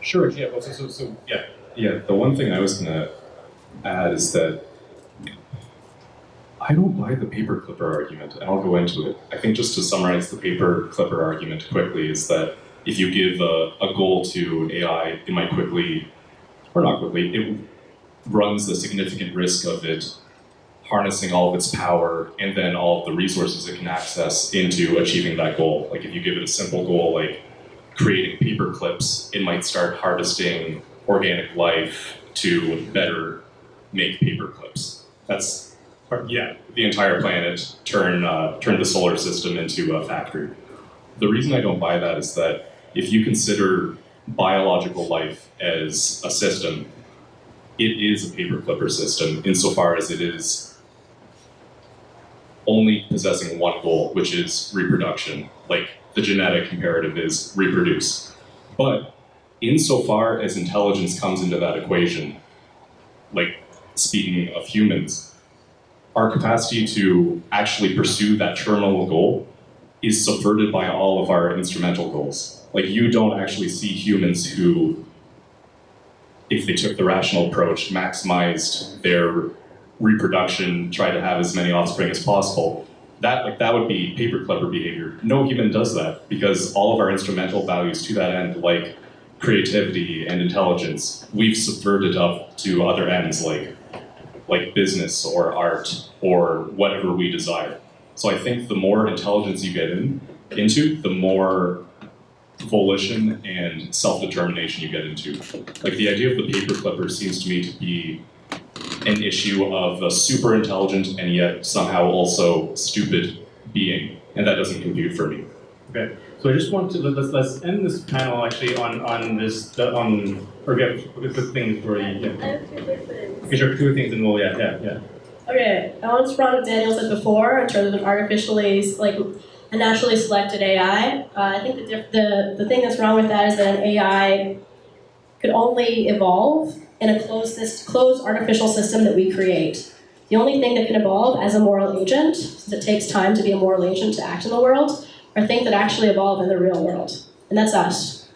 Sure, yeah, well, so yeah. Yeah, the one thing I was going to add is that I don't buy the paper clipper argument, and I'll go into it. I think just to summarize the paper clipper argument quickly is that if you give a goal to AI, it might quickly, or not quickly, it runs the significant risk of it harnessing all of its power and then all of the resources it can access into achieving that goal. Like if you give it a simple goal like creating paper clips, it might start harvesting organic life to better make paper clips. That's, the entire planet, turn the solar system into a factory. The reason I don't buy that is that if you consider biological life as a system, it is a paper clipper system insofar as it is only possessing one goal, which is reproduction. Like the genetic imperative is reproduce. But insofar as intelligence comes into that equation, like speaking of humans, our capacity to actually pursue that terminal goal is subverted by all of our instrumental goals. Like you don't actually see humans who, if they took the rational approach, maximized their reproduction, try to have as many offspring as possible. That would be paper clipper behavior. No human does that because all of our instrumental values to that end, like creativity and intelligence, we've subverted up to other ends like business or art or whatever we desire. So I think the more intelligence you get into, the more volition and self-determination you get into. Like the idea of the paper clipper seems to me to be an issue of a super intelligent and yet somehow also stupid being, and that doesn't compute for me. Okay, so I just want to let's end this panel actually on this or get quick things for you. I have two quick things. Okay, sure, two things and we'll yeah. Okay, I want to respond to what Daniel said before in terms of an a naturally selected AI. I think the thing that's wrong with that is that an AI could only evolve in a closed artificial system that we create. The only thing that can evolve as a moral agent, since it takes time to be a moral agent to act in the world, are things that actually evolve in the real world. And that's us.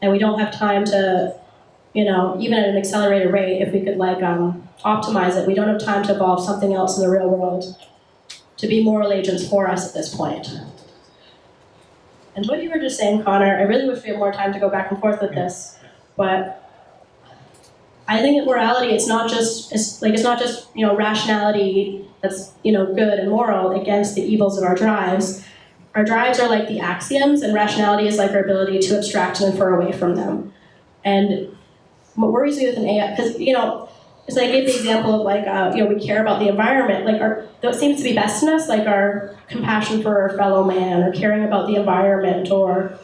And we don't have time to, even at an accelerated rate, if we could optimize it, we don't have time to evolve something else in the real world to be moral agents for us at this point. And what you were just saying, Connor, I really wish we had more time to go back and forth with this, but I think that morality, it's not just rationality that's good and moral against the evils of our drives. Our drives are like the axioms, and rationality is like our ability to abstract and infer away from them. And what worries me with an AI, because as I gave the example of we care about the environment, that seems to be best in us, like our compassion for our fellow man, or caring about the environment, or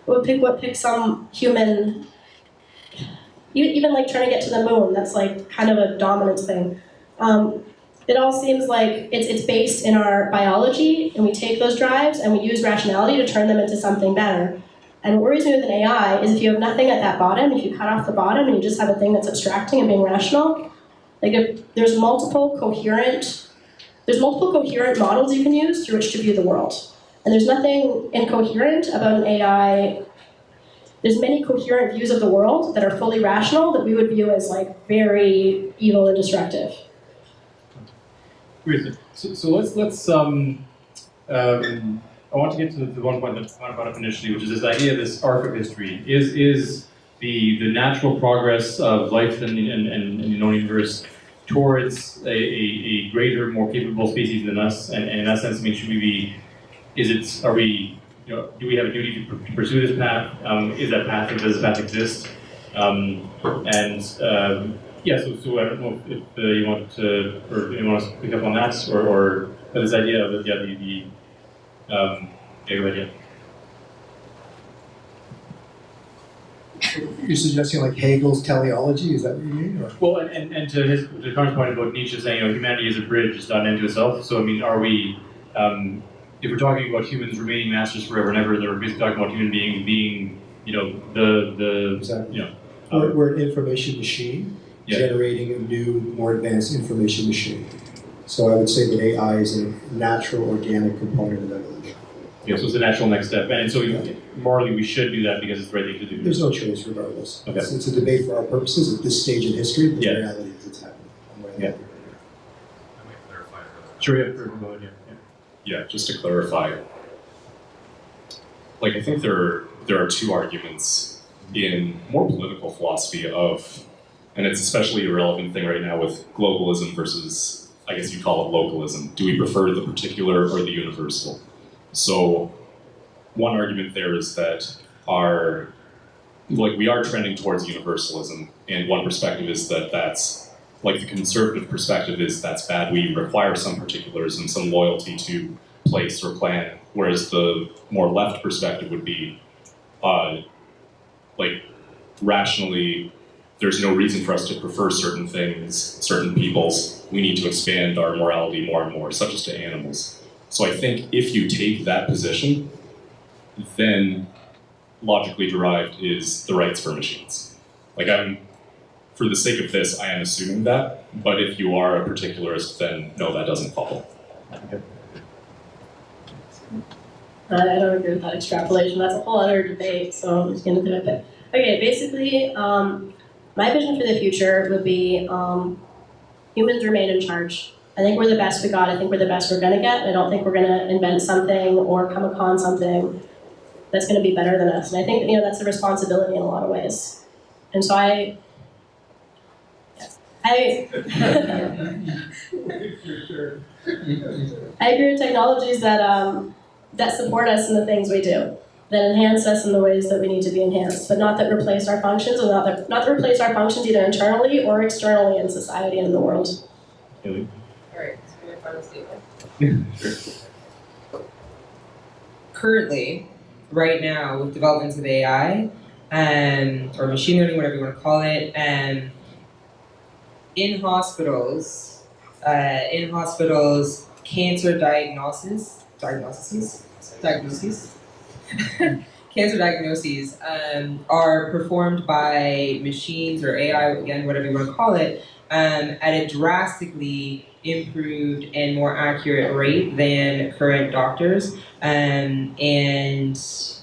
what pick some human, even trying to get to the moon, that's kind of a dominance thing. It all seems like it's based in our biology, and we take those drives and we use rationality to turn them into something better. And what worries me with an AI is if you have nothing at that bottom, if you cut off the bottom and you just have a thing that's abstracting and being rational, if there's multiple coherent models you can use through which to view the world. And there's nothing incoherent about an AI. There's many coherent views of the world that are fully rational that we would view as very evil and destructive. Great. So let's I want to get to the one point that I brought up initially, which is this idea of this arc of history. Is the natural progress of life in the known universe towards a greater, more capable species than us? And in that sense, I mean, should we be? Do we have a duty to pursue this path? Is that path? Does the path exist? So I don't know if you want to, or you want to pick up on that, or this idea of go ahead, yeah. You're suggesting Hegel's teleology, is that what you mean? Or? Well, and to Connor's point about Nietzsche saying, humanity is a bridge, it's not an end to itself. So I mean, are we, if we're talking about humans remaining masters forever and ever, then we're basically talking about human being, Exactly. We're an information machine, generating a new, more advanced information machine. So I would say that AI is a natural, organic component of evolution. Yeah, so it's a natural next step. And so morally we should do that because it's the right thing to do. There's no choice regardless. Okay. It's a debate for our purposes at this stage in history, but the reality is it's happening. Yeah. Sure, yeah, go ahead, Yeah, just to clarify, I think there are two arguments in more political philosophy of, and it's especially a relevant thing right now with globalism versus, I guess you'd call it localism. Do we prefer the particular or the universal? So one argument there is that we are trending towards universalism, and one perspective is that that's, the conservative perspective is that's bad, we require some particulars and some loyalty to place or clan, whereas the more left perspective would be, rationally, there's no reason for us to prefer certain things, certain peoples. We need to expand our morality more and more, such as to animals. So I think if you take that position, then logically derived is the rights for machines. For the sake of this, I am assuming that, but if you are a particularist, then no, that doesn't follow. Okay. I don't agree with that extrapolation. That's a whole other debate, so I'm just going to do it. But okay, basically, my vision for the future would be humans remain in charge. I think we're the best we got. I think we're the best we're going to get. I don't think we're going to invent something or come upon something that's going to be better than us. And I think, that's a responsibility in a lot of ways. And so I agree with technologies that support us in the things we do, that enhance us in the ways that we need to be enhanced, but not that replace our functions, or not that replace our functions either internally or externally in society and in the world. All right, so your final statement. Currently, right now, with developments of AI, or machine learning, whatever you want to call it, in hospitals, cancer diagnoses, cancer diagnoses are performed by machines or AI, again, whatever you want to call it, at a drastically improved and more accurate rate than current doctors, and that's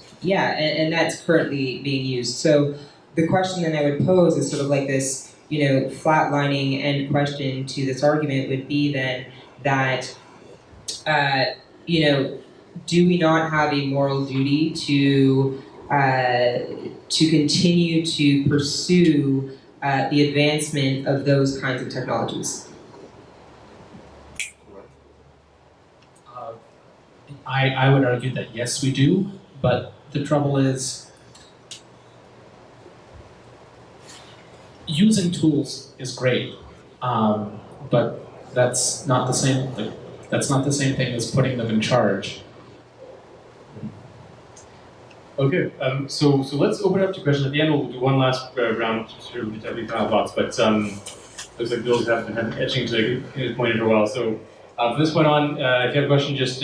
currently being used. So the question then I would pose is sort of like this, flatlining end question to this argument would be then that, do we not have a moral duty to continue to pursue the advancement of those kinds of technologies? I would argue that yes, we do, but the trouble is using tools is great, but that's not the same. That's not the same thing as putting them in charge. Okay, so let's open up to questions. At the end, we'll do one last round to definitely final thoughts. But looks like Bill's have been etching to his point for a while. So from this point on, if you have a question, just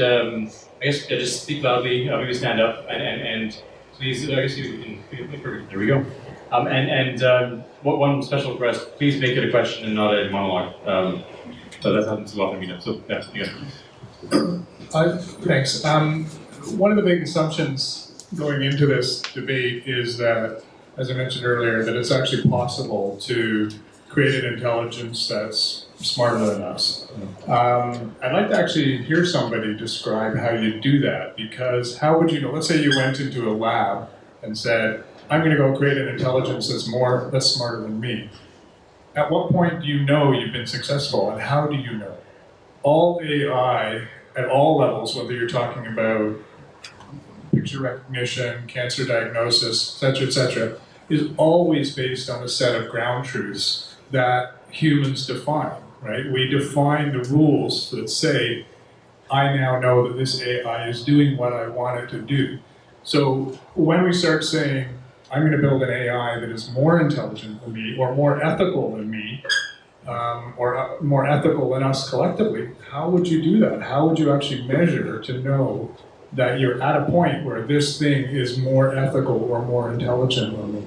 just speak loudly. Maybe stand up and please. I guess you can. Perfect. There we go. One special request: please make it a question and not a monologue. So that's not so often we know. So yeah. Thanks. One of the big assumptions going into this debate is that, as I mentioned earlier, that it's actually possible to create an intelligence that's smarter than us. I'd like to actually hear somebody describe how you do that, because how would you know? Let's say you went into a lab and said, I'm going to go create an intelligence that's smarter than me. At what point do you know you've been successful, and how do you know? All AI at all levels, whether you're talking about picture recognition, cancer diagnosis, et cetera, is always based on a set of ground truths that humans define, right? We define the rules that say, I now know that this AI is doing what I want it to do. So when we start saying, I'm going to build an AI that is more intelligent than me, or more ethical than me, or more ethical than us collectively, how would you do that? How would you actually measure to know that you're at a point where this thing is more ethical or more intelligent than me?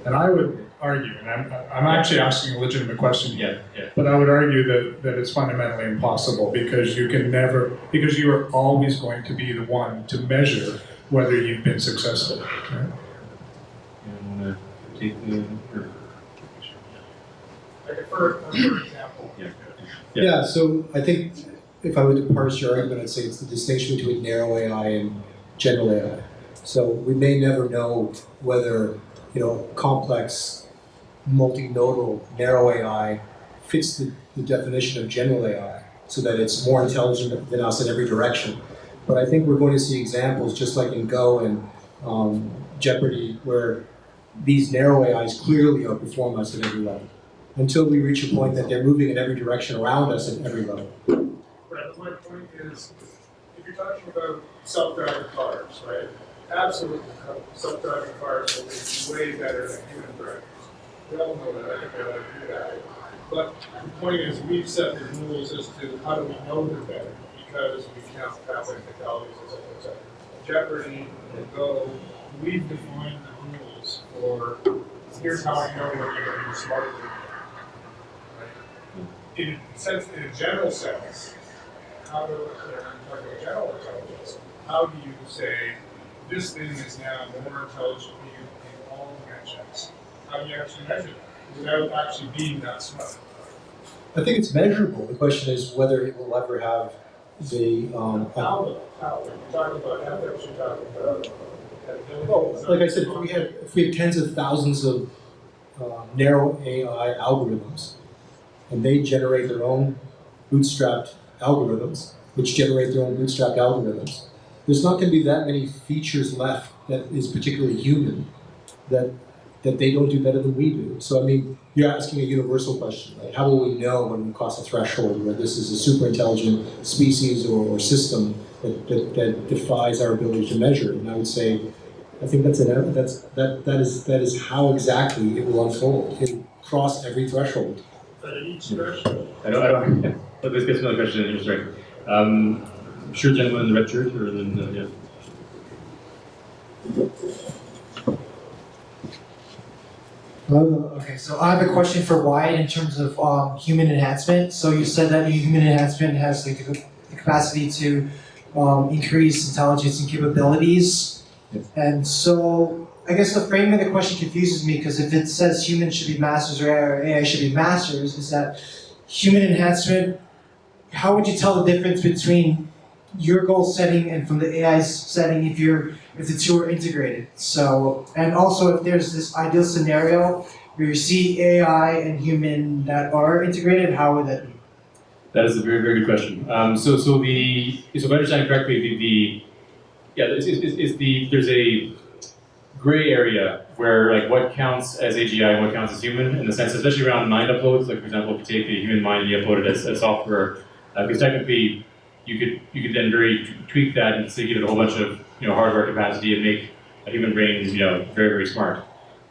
And I would argue, and I'm actually asking a legitimate question here, but I would argue that it's fundamentally impossible, because you are always going to be the one to measure whether you've been successful. Right? Like for example. Yeah, so I think if I were to parse your argument, I'd say it's the distinction between narrow AI and general AI. So we may never know whether, complex, multinodal, narrow AI fits the definition of general AI, so that it's more intelligent than us in every direction. But I think we're going to see examples, just like in Go and Jeopardy, where these narrow AIs clearly outperform us at every level, until we reach a point that they're moving in every direction around us at every level. Right, my point is, if you're talking about self-driving cars, right? Absolutely, self-driving cars will be way better than human drivers. We all know that. I think we all agree that. But the point is, we've set the rules as to how do we know they're better, because we count pathway fatalities, et cetera. Jeopardy and Go, we've defined the rules for here's how I know whether you're going to be smarter than me. Right? In a general sense, how do general intelligence? How do you say this thing is now more intelligent than you in all dimensions? How do you actually measure that without actually being that smart? I think it's measurable. The question is whether it will ever have the... How? When you're talking about ethics, you're talking about Well, like I said, if we have tens of thousands of narrow AI algorithms, and they generate their own bootstrapped algorithms, which generate their own bootstrapped algorithms, there's not going to be that many features left that is particularly human that they don't do better than we do. So I mean, you're asking a universal question, right? How will we know when we cross a threshold where this is a super intelligent species or system that defies our ability to measure? And I would say, I think that is how exactly it will unfold. It'll cross every threshold. But at each threshold. I don't. Let's get to another question. You're straight. Sure, gentleman in the red shirt, or then yeah. Okay, so I have a question for Wyatt in terms of human enhancement. So you said that human enhancement has the capacity to increase intelligence and capabilities. Yes. And so I guess the framing of the question confuses me, because if it says humans should be masters or AI should be masters, is that human enhancement, how would you tell the difference between your goal setting and from the AI's setting if the two are integrated? So, and also if there's this ideal scenario where you see AI and human that are integrated, how would that be? That is a very, very good question. So if I understand correctly, there's a gray area where like what counts as AGI and what counts as human, in the sense, especially around mind uploads. Like for example, if you take the human mind and you upload it as software, because technically you could then tweak that and say give it a whole bunch of hardware capacity and make a human brain very, very smart.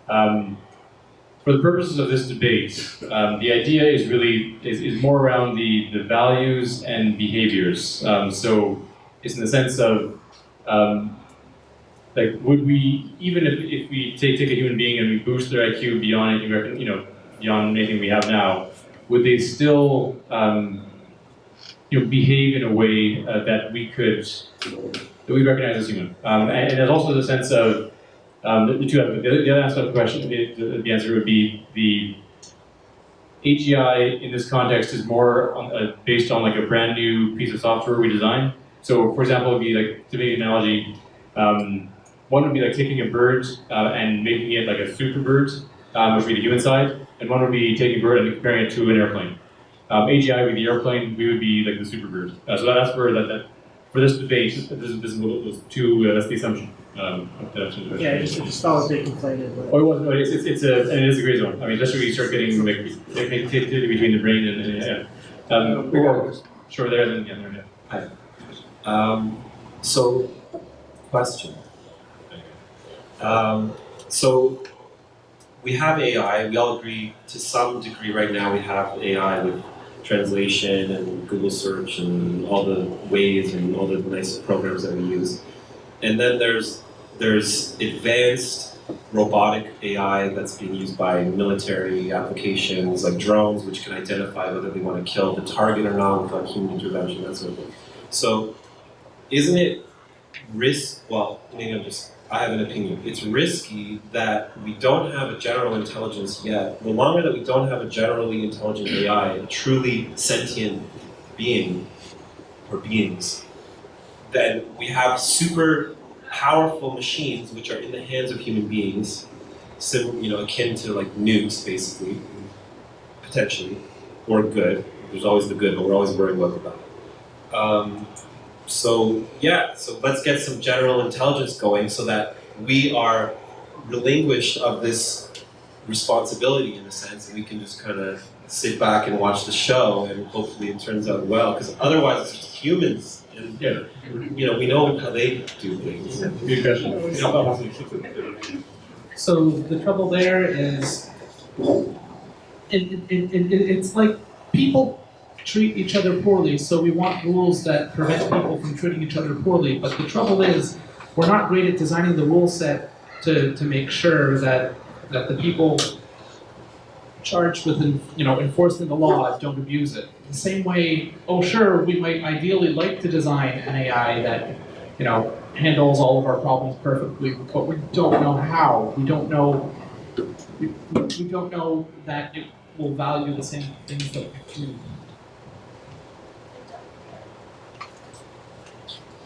For the purposes of this debate, the idea is really is more around the values and behaviors. So it's in the sense of like, would we, even if we take a human being and we boost their IQ beyond anything beyond anything we have now, would they still behave in a way that we recognize as human? And there's also the sense of the other aspect of the question. The answer would be the AGI in this context is more based on like a brand new piece of software we design. So, for example, it would be like, to make an analogy, one would be like taking a bird and making it like a super bird, which would be the human side, and one would be taking a bird and comparing it to an airplane. AGI would be the airplane, we would be like the super bird. So that's where that for this debate, that's the assumption. Yeah, it just felt a bit inflated. But... It is a gray zone. I mean, especially when you start getting like connectivity between the brain and sure, there, then yeah. Hi. So, question. So, we have AI. We all agree to some degree right now we have AI with translation and Google search and all the ways and all the nice programs that we use. And then there's advanced robotic AI that's being used by military applications like drones, which can identify whether they want to kill the target or not without human intervention, that sort of thing. So, isn't it I have an opinion. It's risky that we don't have a general intelligence yet. The longer that we don't have a generally intelligent AI, a truly sentient being or beings, then we have super powerful machines which are in the hands of human beings, akin to like nukes, basically, potentially, or good. There's always the good, but we're always worried about the bad. So let's get some general intelligence going so that we are relinquished of this responsibility in a sense, and we can just kind of sit back and watch the show, and hopefully it turns out well, because otherwise it's just humans, and we know how they do things. Good question. So the trouble there is, it's like people treat each other poorly, so we want rules that prevent people from treating each other poorly. But the trouble is, we're not great at designing the rule set to make sure that the people charged with enforcing the law don't abuse it. The same way, sure, we might ideally like to design an AI that handles all of our problems perfectly, but we don't know how. We don't know that it will value the same things that we do.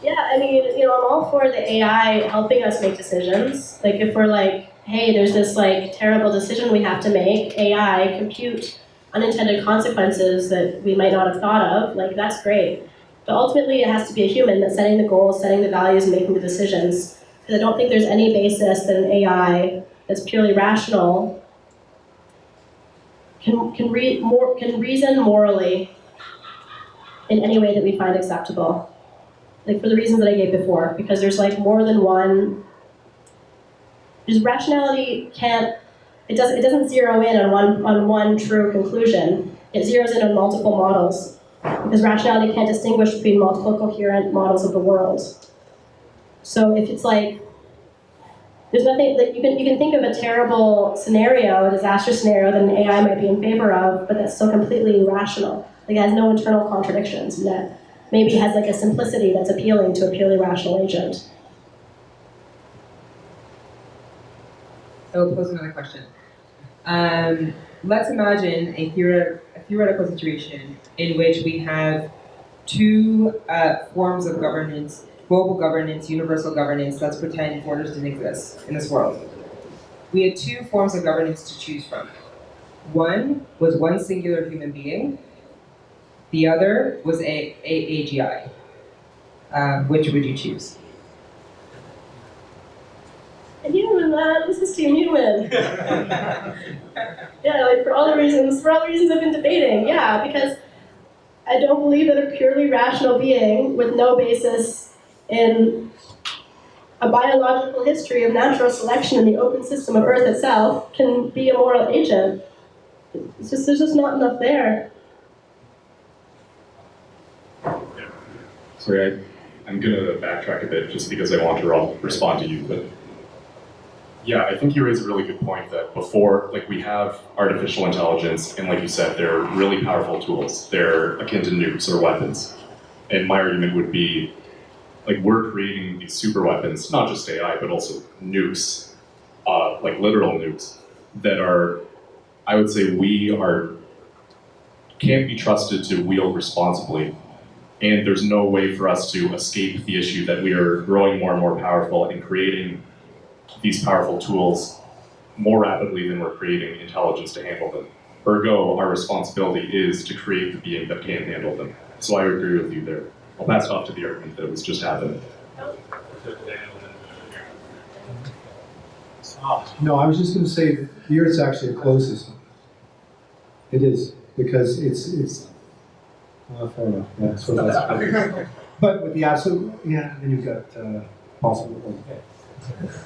Yeah, I mean, I'm all for the AI helping us make decisions. Like if we're like, hey, there's this like terrible decision we have to make, AI, compute unintended consequences that we might not have thought of, like that's great. But ultimately it has to be a human that's setting the goals, setting the values, and making the decisions. Because I don't think there's any basis that an AI that's purely rational can reason morally in any way that we find acceptable. Like for the reasons that I gave before, because there's like more than one. Just rationality it doesn't zero in on one true conclusion. It zeroes in on multiple models, because rationality can't distinguish between multiple coherent models of the world. So if it's like there's nothing like you can think of a terrible scenario, a disaster scenario that an AI might be in favor of, but that's still completely irrational. Like it has no internal contradictions, and that maybe has like a simplicity that's appealing to a purely rational agent. I will pose another question. Let's imagine a theoretical situation in which we have two forms of governance, global governance, universal governance. Let's pretend borders didn't exist in this world. We had two forms of governance to choose from. One was one singular human being. The other was a AGI. Which would you choose? Human, man, this is Team Human. Yeah, like for all the reasons I've been debating. Yeah, because I don't believe that a purely rational being with no basis in a biological history of natural selection in the open system of Earth itself can be a moral agent. There's just not enough there. Sorry, I'm gonna backtrack a bit just because I want to respond to you, but yeah, I think you raise a really good point that before, like we have artificial intelligence, and like you said, they're really powerful tools. They're akin to nukes or weapons. And my argument would be, like we're creating these super weapons, not just AI, but also nukes, like literal nukes, that are, I would say can't be trusted to wield responsibly. And there's no way for us to escape the issue that we are growing more and more powerful and creating these powerful tools more rapidly than we're creating intelligence to handle them. Ergo, our responsibility is to create the being that can handle them. So I agree with you there. I'll pass it off to the argument that was just happening. No, I was just going to say that the Earth's actually the closest. It is, because it's fair enough. Yeah, that's what that's But with the absolute, yeah, then you've got possible.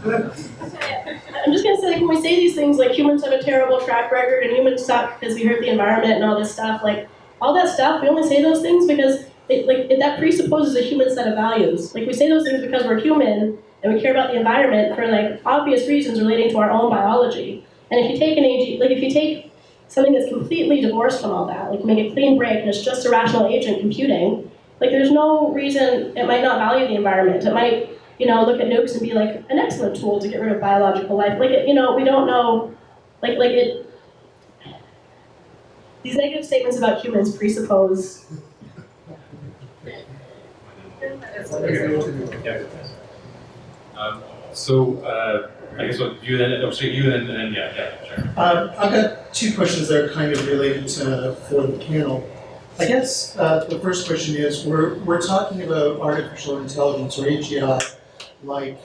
I'm just gonna say, like, when we say these things like humans have a terrible track record and humans suck because we hurt the environment and all this stuff, like all that stuff, we only say those things because that presupposes a human set of values. Like we say those things because we're human and we care about the environment for like obvious reasons relating to our own biology. And if you take if you take something that's completely divorced from all that, like make a clean break and it's just a rational agent computing, like there's no reason it might not value the environment. It might, look at nukes and be like an excellent tool to get rid of biological life. Like, we don't know, these negative statements about humans presuppose. I guess what you then, sure. I've got two questions that are kind of related for the panel. I guess the first question is, we're talking about artificial intelligence, or AGI, like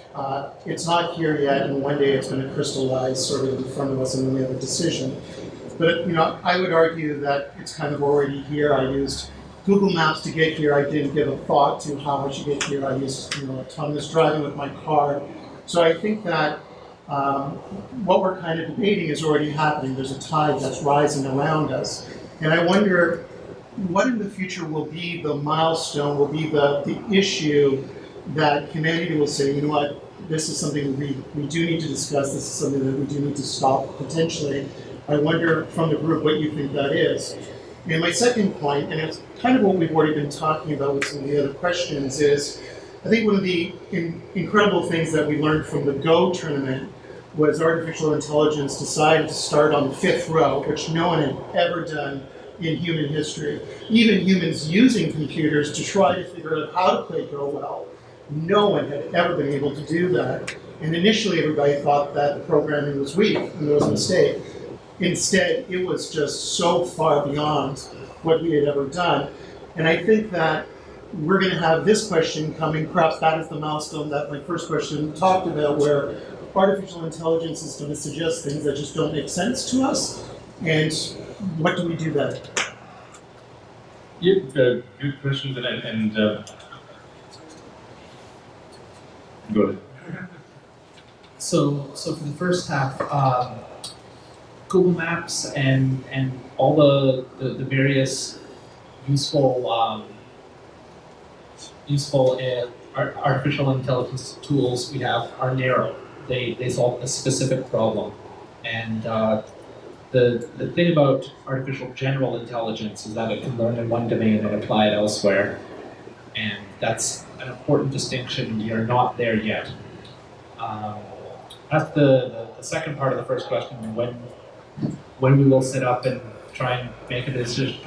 it's not here yet, and one day it's going to crystallize sort of in front of us and then we have a decision. But I would argue that it's kind of already here. I used Google Maps to get here. I didn't give a thought to how I should get here. I used autonomous driving with my car. So I think that what we're kind of debating is already happening. There's a tide that's rising around us. And I wonder what in the future will be the milestone, will be the issue that humanity will say, this is something we do need to discuss, this is something that we do need to stop potentially. I wonder from the group what you think that is. And my second point, and it's kind of what we've already been talking about with some of the other questions, is I think one of the incredible things that we learned from the Go tournament was artificial intelligence decided to start on the 5th row, which no one had ever done in human history. Even humans using computers to try to figure out how to play Go well No one had ever been able to do that. And initially everybody thought that the programming was weak and there was a mistake. Instead, it was just so far beyond what we had ever done. And I think that we're going to have this question coming, perhaps that is the milestone that my first question talked about, where artificial intelligence is going to suggest things that just don't make sense to us. And what do we do then? Yeah, good questions, and go ahead. So for the first half, Google Maps and all the various useful artificial intelligence tools we have are narrow. They solve a specific problem, and the thing about artificial general intelligence is that it can learn in one domain and apply it elsewhere, and that's an important distinction. We are not there yet. That's the second part of the first question, when we will sit up and try and make a decision.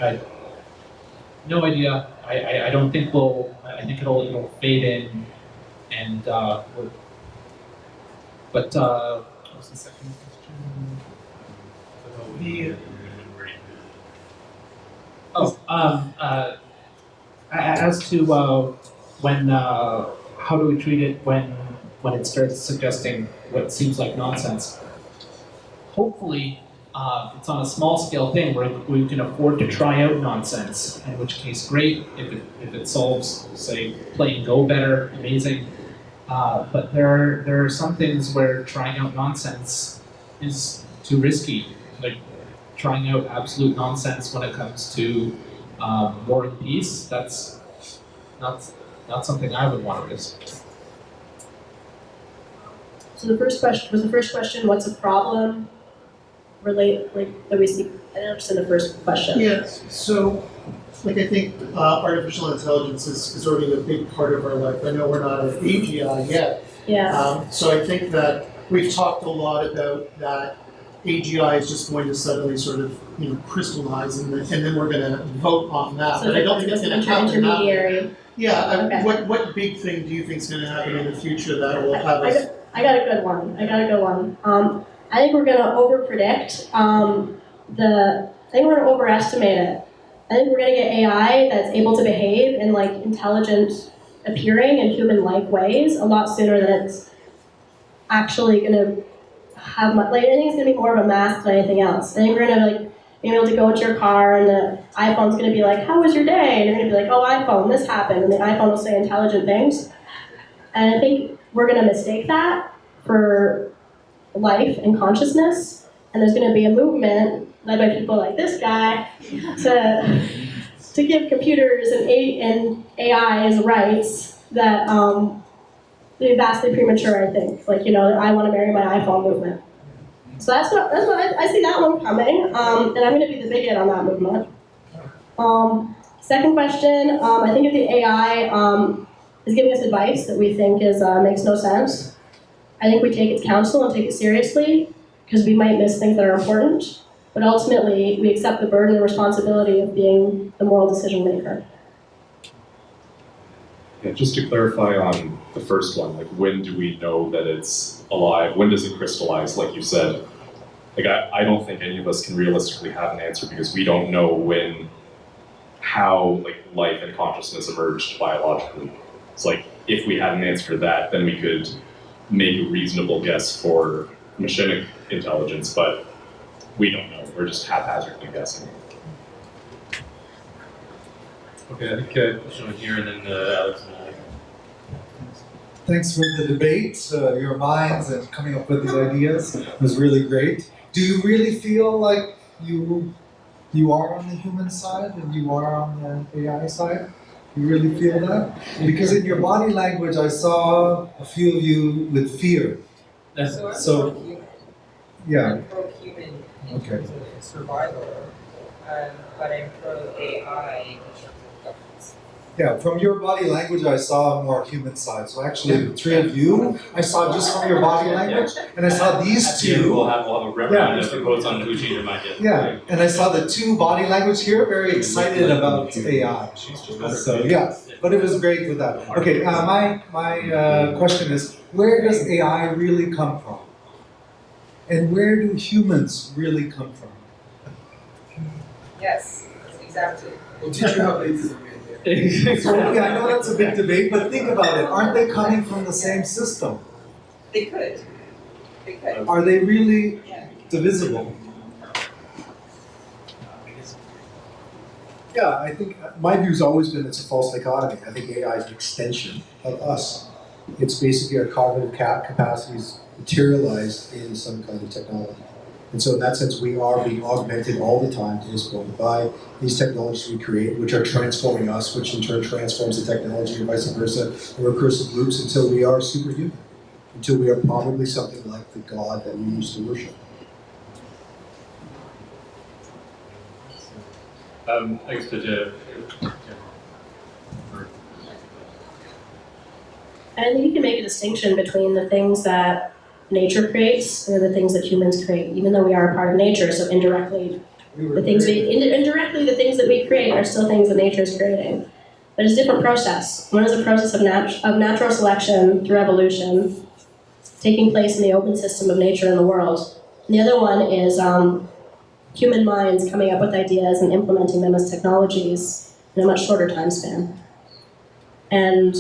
No idea. I don't think we'll. I think it'll fade in, and what was the second question? As to when how do we treat it when it starts suggesting what seems like nonsense? Hopefully, it's on a small scale thing where we can afford to try out nonsense, in which case great. If it solves, say, playing Go better, amazing. But there are some things where trying out nonsense is too risky. Like trying out absolute nonsense when it comes to war and peace, that's not something I would want to risk. So the first question, what's a problem that we see? I don't understand the first question. Yes, so I think artificial intelligence is already a big part of our life. I know we're not at AGI yet. Yeah. So I think that we've talked a lot about that AGI is just going to suddenly sort of crystallize, and then we're going to vote on that. So but I don't think it's going to happen. Intermediary. Yeah. Okay. What big thing do you think is going to happen in the future that will have us? I got a good one. I think we're going to overpredict. I think we're going to overestimate it. I think we're going to get AI that's able to behave in like intelligent appearing and human-like ways a lot sooner than it's actually going to have I think it's going to be more of a mask than anything else. I think we're going to be able to go into your car and the iPhone's going to be like, how was your day? And you're going to be like, oh, iPhone, this happened. And the iPhone will say intelligent things. And I think we're going to mistake that for life and consciousness. And there's going to be a movement led by people like this guy to give computers and AIs rights that they're vastly premature, I think. I want to marry my iPhone movement. So that's what I see that one coming, and I'm going to be the bigot on that movement. Second question, I think if the AI is giving us advice that we think makes no sense, I think we take its counsel and take it seriously, because we might miss things that are important, but ultimately we accept the burden and responsibility of being the moral decision maker. Yeah, just to clarify on the first one, when do we know that it's alive? When does it crystallize, like you said? I don't think any of us can realistically have an answer because we don't know how life and consciousness emerged biologically. It's if we had an answer to that, then we could make a reasonable guess for machinic intelligence, but we don't know. We're just haphazardly guessing. Okay, I think question here, and then Alex. Thanks for the debate, your minds, and coming up with these ideas. It was really great. Do you really feel like you are on the human side and you are on the AI side? You really feel that? Because in your body language, I saw a few of you with fear. So I'm pro-human. Yeah. I'm pro-human in Okay. terms of survival, but I'm pro-AI in terms of governance. Yeah, from your body language, I saw a more human side. So actually, the three of you, I saw just from your body language, and I saw these At the end, two. we'll have a round of votes on who changed their mind yet. Yeah, and I saw the two body language here, very excited about AI. So yeah, but it was great with that. Okay, my question is, where does AI really come from? And where do humans really come from? Yes, exactly. We'll teach you how babies are made here. So yeah, I know that's a big debate, but think about it. Aren't they coming from the same system? They could. They could. Are they really Yeah. divisible? Yeah, I think my view's always been it's a false dichotomy. I think AI is an extension of us. It's basically our cognitive capacities materialized in some kind of technology. And so in that sense, we are being augmented all the time to this point by these technologies we create, which are transforming us, which in turn transforms the technology and vice versa, and recursive loops until we are superhuman, until we are probably something like the God that we used to worship. I guess And I think you can make a distinction between the things that nature creates and the things that humans create, even though we are a part of nature. So indirectly, the things that we create are still things that nature is creating. But it's a different process. One is a process of natural selection through evolution, taking place in the open system of nature and the world. And the other one is human minds coming up with ideas and implementing them as technologies in a much shorter time span. And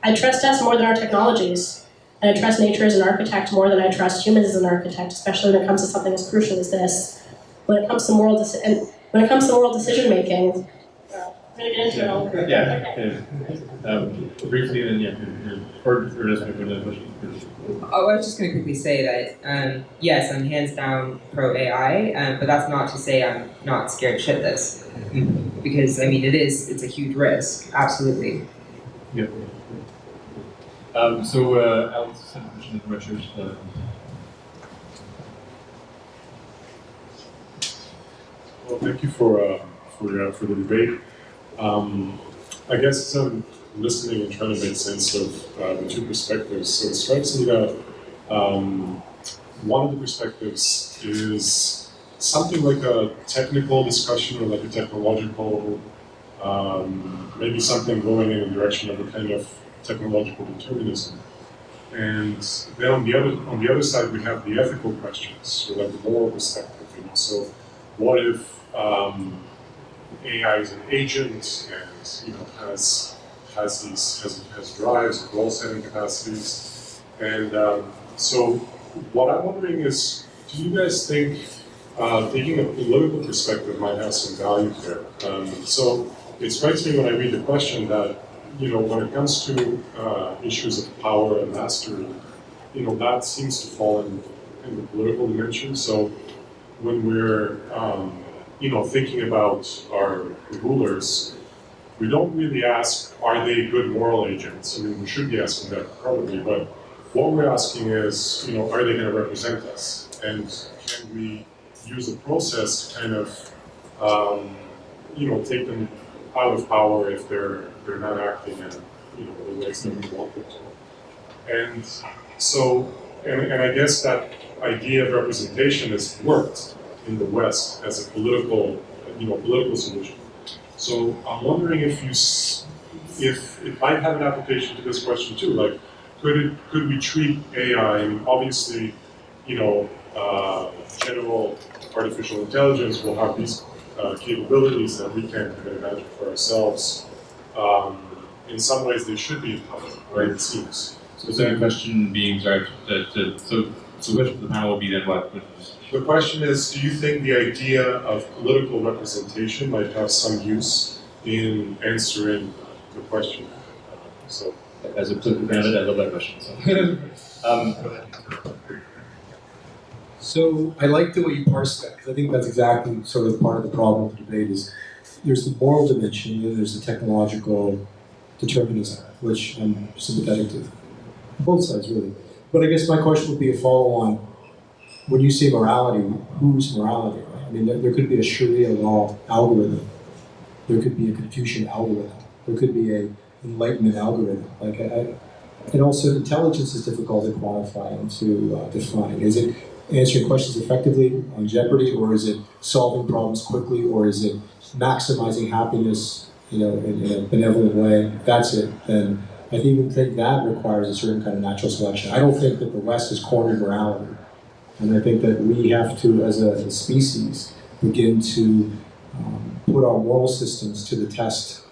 I trust us more than our technologies. And I trust nature as an architect more than I trust humans as an architect, especially when it comes to something as crucial as this. When it comes to moral decision making, I'm going to get into it all. Briefly, then, or just another question. Oh, I was just going to quickly say that, yes, I'm hands down pro AI, but that's not to say I'm not scared shit this. Because, I mean, it's a huge risk, absolutely. Yeah. So, Alex had a question in Richard. Well, thank you for the debate. I guess I'm listening and trying to make sense of the two perspectives. So it strikes me that one of the perspectives is something like a technical discussion or like a technological, maybe something going in the direction of a kind of technological determinism. And then on the other side we have the ethical questions, or like the moral perspective. So what if AI is an agent and has drives, goal-setting capacities, and so what I'm wondering is, do you guys think taking a political perspective might have some value here? So it strikes me when I read the question that when it comes to issues of power and mastery, that seems to fall in the political dimension. So when we're thinking about our rulers, we don't really ask, are they good moral agents? I mean, we should be asking that probably, but what we're asking is, are they going to represent us? And can we use a process to kind of, take them out of power if they're not acting in, the ways that we want them to? And so, and I guess that idea of representation has worked in the West as a political solution. So I'm wondering if it might have an application to this question too. Like, could we treat AI? And obviously, general artificial intelligence will have these capabilities that we can't even imagine for ourselves. In some ways, they should be in public, right? It seems. So the question being, sorry, so the question for the panel would be then what? The question is, do you think the idea of political representation might have some use in answering the question? So, as a political candidate, I love that question. So I like the way you parse that, because I think that's exactly sort of part of the problem of the debate is there's the moral dimension and there's the technological determinism, which I'm sympathetic to. Both sides, really. But I guess my question would be a follow-on. When you say morality, whose morality? Right? I mean, there could be a Sharia law algorithm there could be a Confucian algorithm, there could be a Enlightenment algorithm. And also intelligence is difficult to quantify and to define. Is it answering questions effectively on Jeopardy, or is it solving problems quickly, or is it maximizing happiness, in a benevolent way? If that's it, then I even think that requires a certain kind of natural selection. I don't think that the West has cornered morality. And I think that we have to, as a species, begin to put our moral systems to the test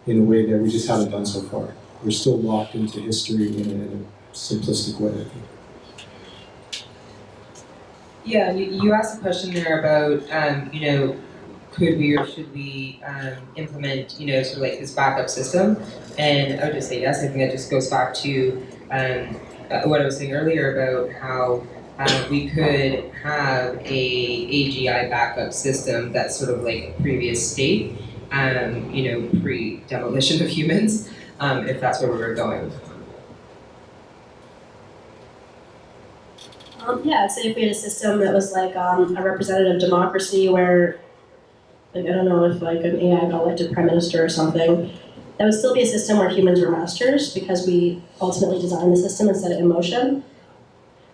in a way that we just haven't done so far. We're still locked into history in a simplistic way, I think. Yeah, you asked a question there about, could we or should we implement, sort of like this backup system? And I would just say yes. I think that just goes back to what I was saying earlier about how we could have a AGI backup system that's sort of like a previous state, pre-demolition of humans, if that's where we were going. Yeah, I'd say if we had a system that was like a representative democracy where, like, I don't know if like an AI got elected prime minister or something, that would still be a system where humans were masters because we ultimately designed the system and set it in motion.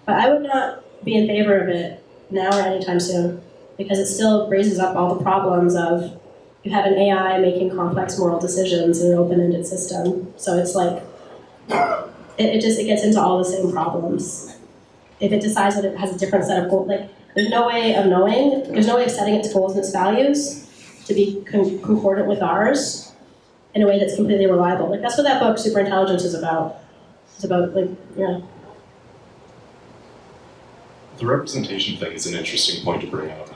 But I would not be in favor of it now or anytime soon because it still raises up all the problems of you have an AI making complex moral decisions in an open-ended system. So it's like, it gets into all the same problems. If it decides that it has a different set of goals, like there's no way of knowing, there's no way of setting its goals and its values to be concordant with ours in a way that's completely reliable. Like that's what that book, Superintelligence, is about. It's about The representation thing is an interesting point to bring up.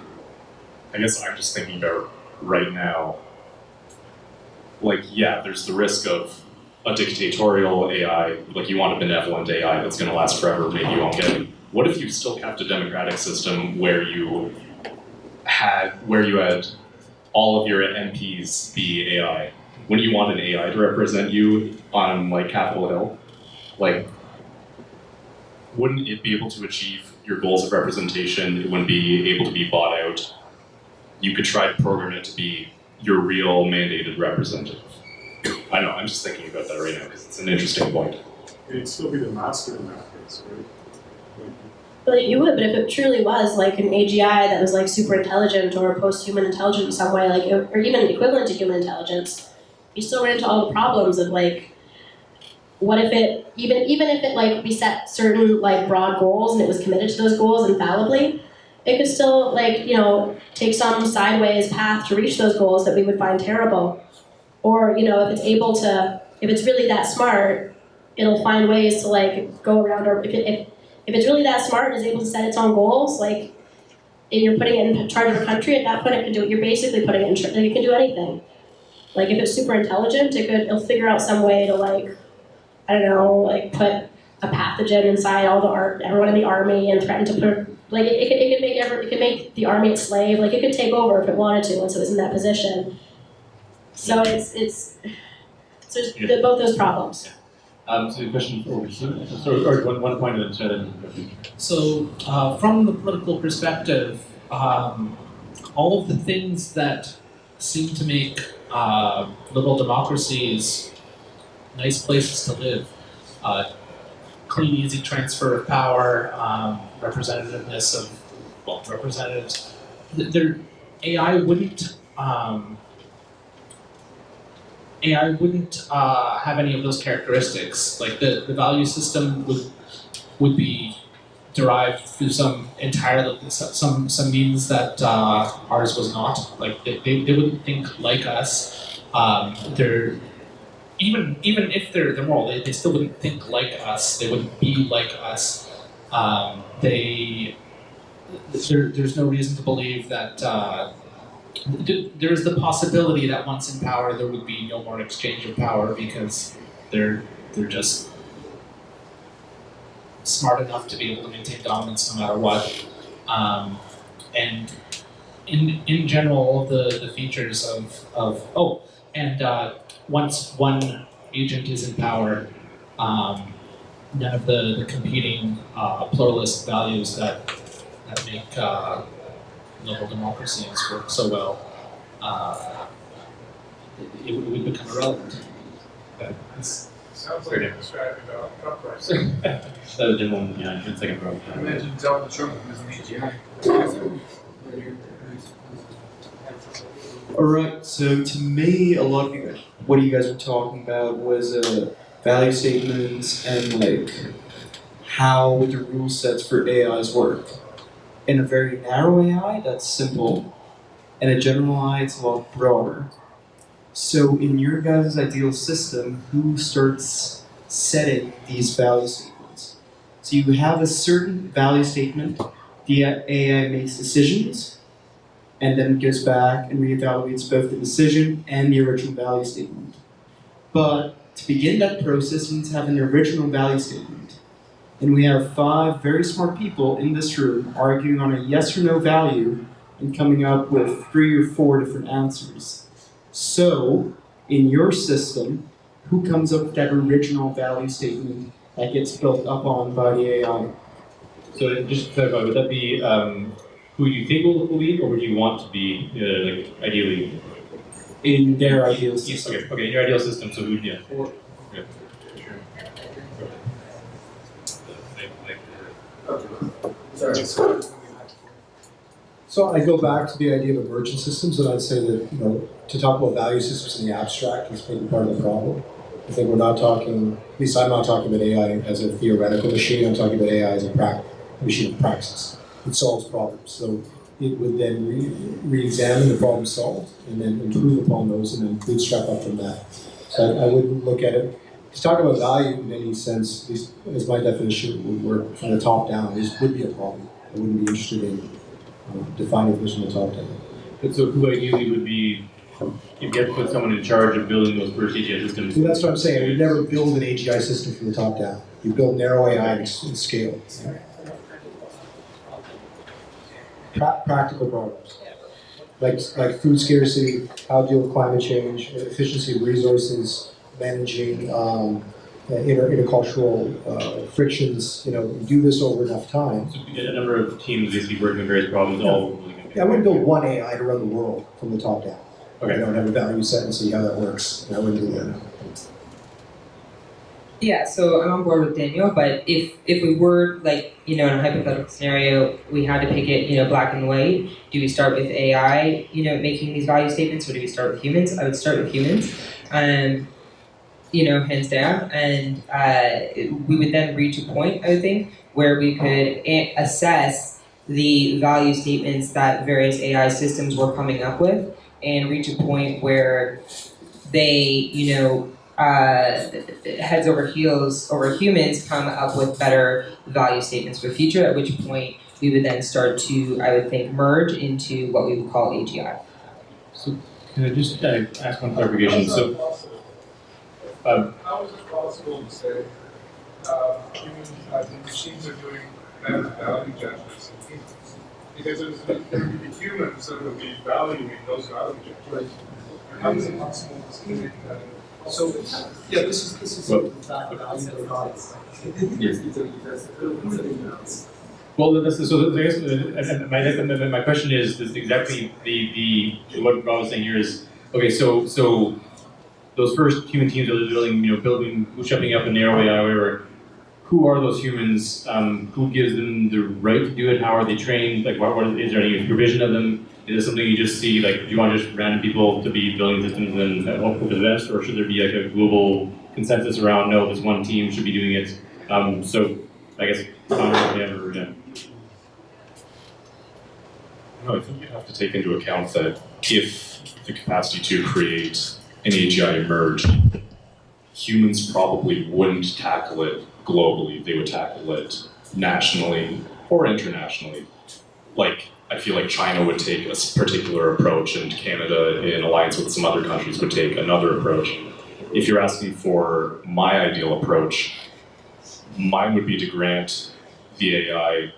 I guess I'm just thinking about right now, there's the risk of a dictatorial AI, like you want a benevolent AI that's going to last forever, maybe you won't get it. What if you still kept a democratic system where you had all of your MPs be AI? Wouldn't you want an AI to represent you on Capitol Hill? Wouldn't it be able to achieve your goals of representation? It wouldn't be able to be bought out. You could try to program it to be your real mandated representative. I know, I'm just thinking about that right now because it's an interesting point. It'd still be the master in that case, right? But you would, but if it truly was like an AGI that was like super intelligent or post-human intelligent in some way, or even equivalent to human intelligence, you still run into all the problems of what if it, even if it we set certain broad goals and it was committed to those goals infallibly, it could still take some sideways path to reach those goals that we would find terrible. Or if it's really that smart, it'll find ways to go around. Or if it's really that smart and is able to set its own goals, if you're putting it in charge of a country, at that point it can do. You're basically putting it in charge. It can do anything. If it's super intelligent, it'll figure out some way to put a pathogen inside everyone in the army and threaten to put. It could make the army its slave. It could take over if it wanted to once it was in that position. So there's both those problems. So the question over here, or one point of the So from the political perspective, all of the things that seem to make liberal democracies nice places to live, clean, easy transfer of power, representativeness of representatives, AI wouldn't have any of those characteristics. The value system would be derived through some means that ours was not. They wouldn't think like us. Even if they're moral, they still wouldn't think like us. They wouldn't be like us. There's no reason to believe that. There's the possibility that once in power there would be no more exchange of power because they're just smart enough to be able to maintain dominance no matter what. And in general, all of the features once one agent is in power, none of the competing pluralist values that make liberal democracies work so well it would become irrelevant. Sounds like a strategy about Trump price. The gentleman, yeah, in second row. Imagine Donald Trump as an AGI. Alright, so to me, a lot of what you guys were talking about was value statements and like how the rule sets for AIs work. In a very narrow AI, that's simple, and a general AI, it's a lot broader. So in your guys' ideal system, who starts setting these value statements? So you have a certain value statement, the AI makes decisions, and then it goes back and reevaluates both the decision and the original value statement. But to begin that process, you need to have an original value statement. And we have 5 very smart people in this room arguing on a yes or no value and coming up with 3 or 4 different answers. So, in your system, who comes up with that original value statement that gets built up on by the AI? So just to clarify, would that be who you think will be, or would you want to be, like, ideally? In their ideal system. Okay, in your ideal system, so who, yeah. Okay. So I go back to the idea of emergent systems, and I'd say that, to talk about value systems in the abstract is maybe part of the problem. I think we're not talking, at least I'm not talking about AI as a theoretical machine, I'm talking about AI as a machine of praxis. It solves problems. So it would then re-examine the problem solved and then improve upon those and then bootstrap up from that. So I wouldn't look at it, to talk about value in any sense, at least as my definition would work from the top down, this would be a problem. I wouldn't be interested in defining this from the top down. But so who ideally would be, if you had to put someone in charge of building those first AGI systems? So that's what I'm saying. We'd never build an AGI system from the top down. You build narrow AI and scale. Practical problems. Like food scarcity, how to deal with climate change, efficiency of resources, managing intercultural frictions. You do this over enough time. So you get a number of teams basically working on various problems, all. Yeah, I wouldn't build one AI to run the world from the top down. Okay. I don't have a value set and see how that works. I wouldn't do that. Yeah, so I'm on board with Daniel, but if we were, in a hypothetical scenario, we had to pick it, black and white, do we start with AI, making these value statements, or do we start with humans? I would start with humans, hands down, and we would then reach a point, I would think, where we could assess the value statements that various AI systems were coming up with, and reach a point where they, heads over heels over humans come up with better value statements for the future, at which point we would then start to, I would think, merge into what we would call AGI. So can I just ask one clarification? So, how is it possible to say the machines are doing better value judgments than humans? Because there would be humans that would be valuing those value judgments. How is it possible to say that? So, yeah, this is in fact value robotics. well, my question is exactly what Rob was saying here is, okay, so those first human teams that are building, bootstrapping up a narrow AI, whatever, who are those humans? Who gives them the right to do it? How are they trained? Like, is there any provision of them? Is it something you just see, do you want just random people to be building systems and hope for the best, or should there be a global consensus around, no, this one team should be doing it? So, I guess, No, I think you have to take into account that if the capacity to create an AGI emerged, humans probably wouldn't tackle it globally. They would tackle it nationally or internationally. I feel like China would take a particular approach, and Canada, in alliance with some other countries, would take another approach. If you're asking for my ideal approach, mine would be to grant the AI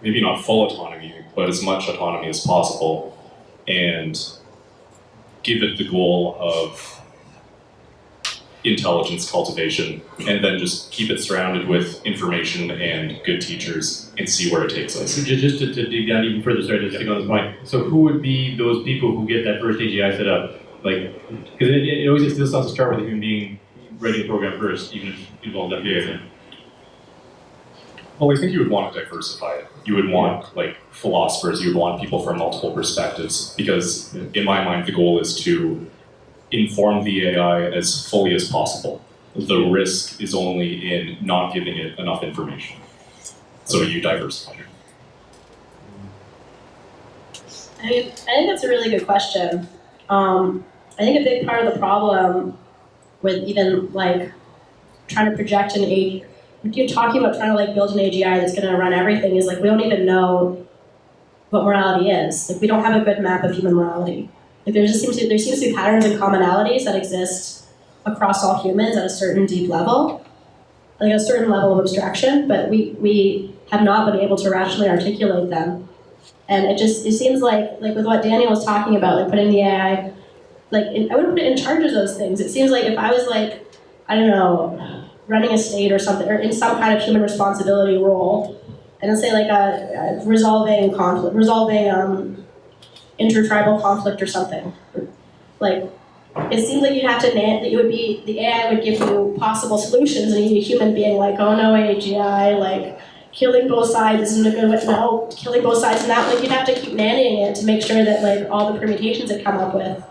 maybe not full autonomy, but as much autonomy as possible, and give it the goal of intelligence cultivation, and then just keep it surrounded with information and good teachers and see where it takes us. So just to dig down even further, sorry to stick on this point. So who would be those people who get that first AGI set up? Like, because it always still has to start with a human being writing the program first, even if it involves FBA. Well, I think you would want to diversify it. You would want like philosophers, you would want people from multiple perspectives, because in my mind the goal is to inform the AI as fully as possible. The risk is only in not giving it enough information. So you diversify. I think that's a really good question. I think a big part of the problem with even like trying to project an age, you're talking about trying to like build an AGI that's going to run everything is like we don't even know what morality is. Like we don't have a good map of human morality. Like there seems to be patterns and commonalities that exist across all humans at a certain deep level, like a certain level of abstraction, but we have not been able to rationally articulate them. And it seems like with what Daniel was talking about, like putting the AI, I would put it in charge of those things. It seems like if I was like, I don't know, running a state or something, or in some kind of human responsibility role, and let's say like resolving conflict, intertribal conflict or something. Like, it seems like you'd have to, the AI would give you possible solutions, and you'd be a human being like, oh no, AGI, like, killing both sides isn't a good way, no, killing both sides and that, like, you'd have to keep nannying it to make sure that, like, all the permutations it come up with.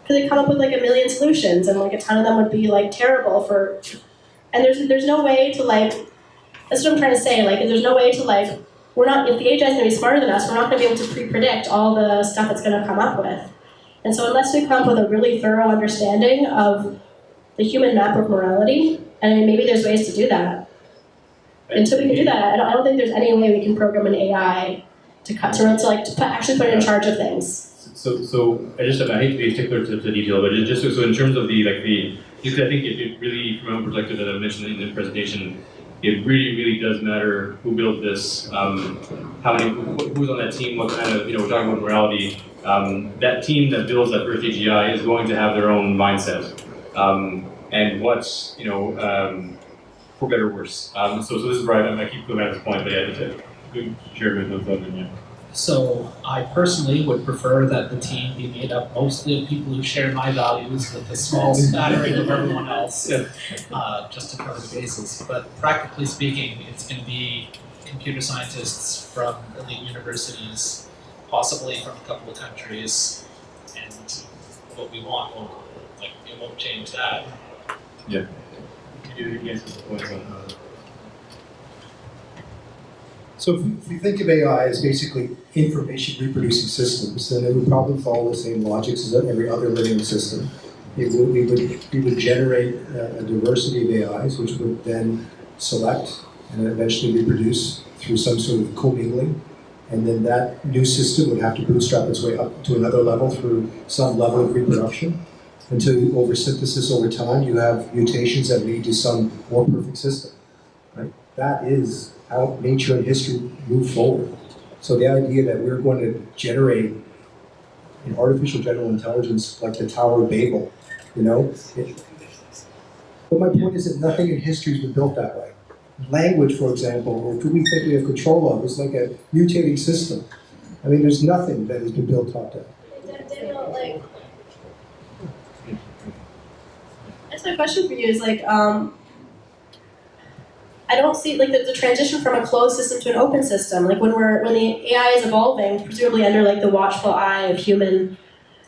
Because they come up with, like, a million solutions, and, like, a ton of them would be, like, terrible for, and there's no way to, like, that's what I'm trying to say, like, there's no way to, like, if the AGI is going to be smarter than us, we're not going to be able to pre-predict all the stuff it's going to come up with. And so unless we come up with a really thorough understanding of the human map of morality, and I mean, maybe there's ways to do that. Until we can do that, I don't think there's any way we can program an AI to actually put it in charge of things. So I hate to be a stickler to detail, but just so in terms of I think it really, from my own perspective that I mentioned in the presentation, it really does matter who built this, who's on that team, what kind of, we're talking about morality. That team that builds that first AGI is going to have their own mindset, and what's, for better or worse. So this is where I keep going back to this point, but yeah, share with them, yeah. So I personally would prefer that the team be made up mostly of people who share my values with a small smattering of everyone else, just to cover the bases. But practically speaking, it's going to be computer scientists from elite universities, possibly from a couple of countries, and what we want it won't change that. Yeah. So if you think of AI as basically information reproducing systems, then it would probably follow the same logics as every other living system. We would generate a diversity of AIs, which would then select and eventually reproduce through some sort of commingling. And then that new system would have to bootstrap its way up to another level through some level of reproduction. Until over synthesis over time, you have mutations that lead to some more perfect system. Right? That is how nature and history move forward. So the idea that we're going to generate an artificial general intelligence like the Tower of Babel, but my point is that nothing in history has been built that way. Language, for example, or do we think we have control of, is like a mutating system. I mean, there's nothing that has been built top down. That's my question for you is I don't see the transition from a closed system to an open system. Like when the AI is evolving, presumably under the watchful eye of human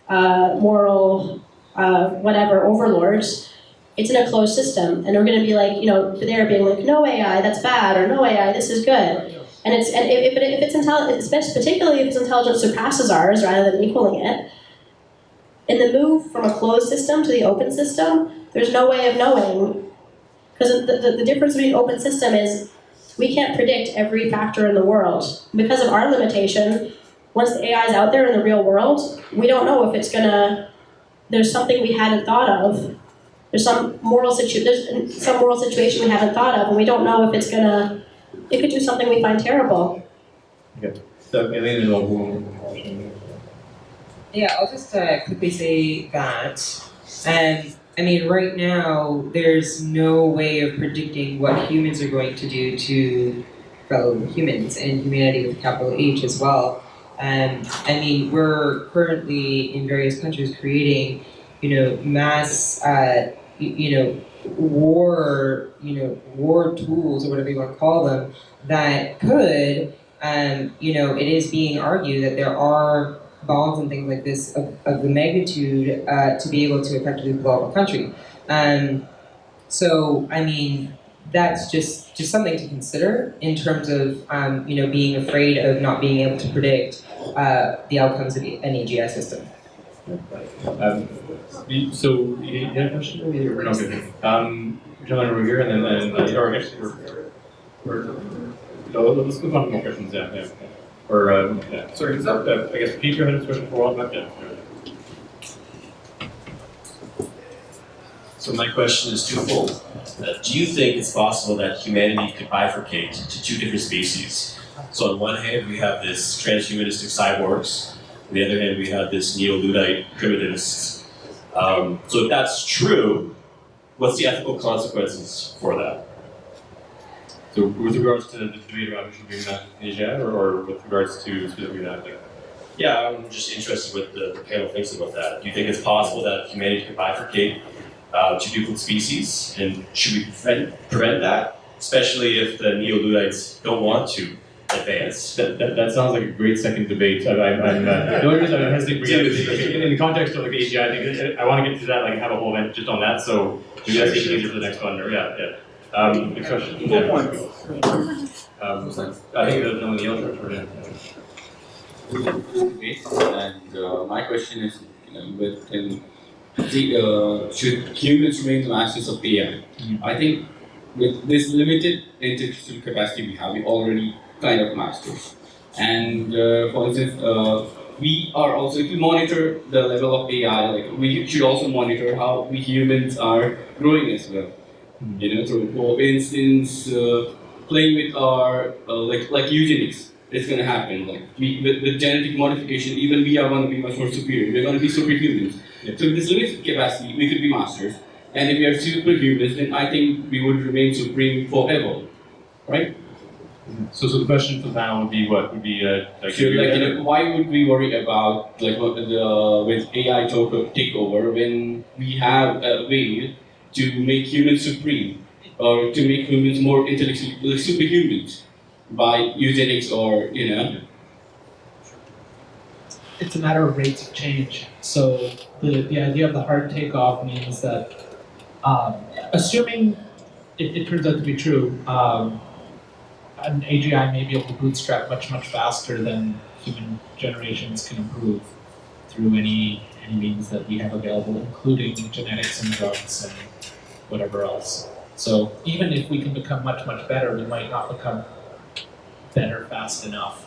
moral overlords, it's in a closed system, and we're going to be they're being like, no AI, that's bad, or no AI, this is good. And if it's intelligent, particularly if its intelligence surpasses ours rather than equaling it, in the move from a closed system to the open system, there's no way of knowing. Because the difference between open system is we can't predict every factor in the world. Because of our limitation, once the AI is out there in the real world, we don't know if it's there's something we hadn't thought of. There's some moral situation we haven't thought of, and we don't know if it could do something we find terrible. Okay. So, yeah, I'll just quickly say that. Right now, there's no way of predicting what humans are going to do to fellow humans and humanity with a capital H as well. I mean, we're currently in various countries creating, mass, war, war tools or whatever you want to call them that could, it is being argued that there are bombs and things like this of the magnitude to be able to effectively blow up a country. So, I mean, that's just something to consider in terms of, being afraid of not being able to predict the outcomes of an AGI system. So, you had a question? Or no, good. Gentleman over here, and then or next, let's move on to more questions. Yeah. Or, yeah. Sorry, is that, I guess, Pete, you had a question for a while back? Yeah. So my question is twofold. Do you think it's possible that humanity could bifurcate to two different species? So on one hand, we have this transhumanistic cyborgs. On the other hand, we have this neo-Luddite primitivists. So if that's true, what's the ethical consequences for that? So with regards to the debate about who should be in AGI, or with regards to specifically that? Yeah, I'm just interested what the panel thinks about that. Do you think it's possible that humanity could bifurcate to different species, and should we prevent that, especially if the neo-Luddites don't want to advance? That sounds like a great second debate. The only reason I'm hesitating in the context of like AGI, I think I want to get to that, like have a whole event just on that. So maybe that's easier for the next one. Or next question. Yeah. I think there's no one else for it. And my question is, should humans remain the masters of AI? I think with this limited intellectual capacity we have, we already kind of masters. And for instance, we are also, if we monitor the level of AI, like we should also monitor how we humans are growing as well. So for instance, playing with our like eugenics. It's going to happen. Like with genetic modification, even we are going to be much more superior. We're going to be superhumans. So with this limited capacity, we could be masters. And if we are superhumans, then I think we would remain supreme forever, right? So the question for that would be what? Would be why would we worry about with AI takeover when we have a way to make humans supreme or to make humans more intellectually superhumans? By eugenics or, It's a matter of rates of change. So the idea of the hard takeoff means that, assuming it turns out to be true, an AGI may be able to bootstrap much faster than human generations can improve through any means that we have available, including genetics and drugs and whatever else. So even if we can become much better, we might not become better fast enough.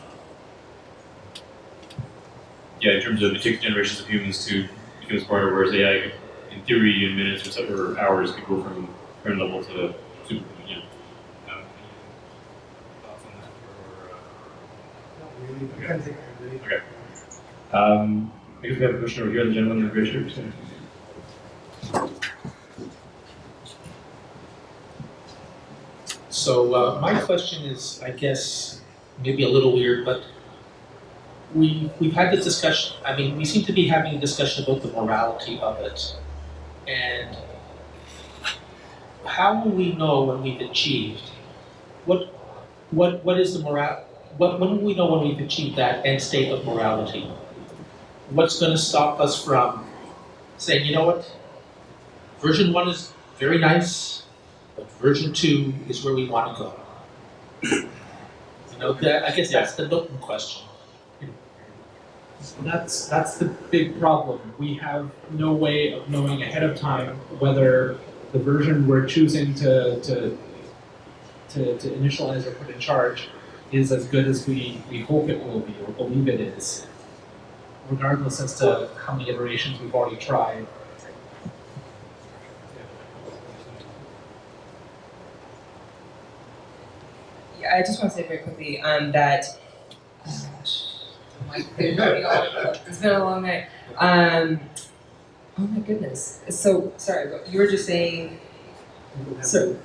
Yeah, in terms of it takes generations of humans to become smarter, whereas AI, in theory, in minutes or hours, could go from current level to super. Okay. I guess we have a question over here, the gentleman in the gray shirt. So my question is, I guess, maybe a little weird, but we've had this discussion. I mean, we seem to be having a discussion about the morality of it, and how will we know when we've achieved? What is the moral? When will we know when we've achieved that end state of morality? What's going to stop us from saying, you know what, version 1 is very nice, but version 2 is where we want to go? I guess that's the Milton question. That's the big problem. We have no way of knowing ahead of time whether the version we're choosing to initialize or put in charge is as good as we hope it will be or believe it is, regardless as to how many iterations we've already tried. Yeah, I just want to say very quickly that it's been a long night. Oh my goodness. So sorry, you were just saying. So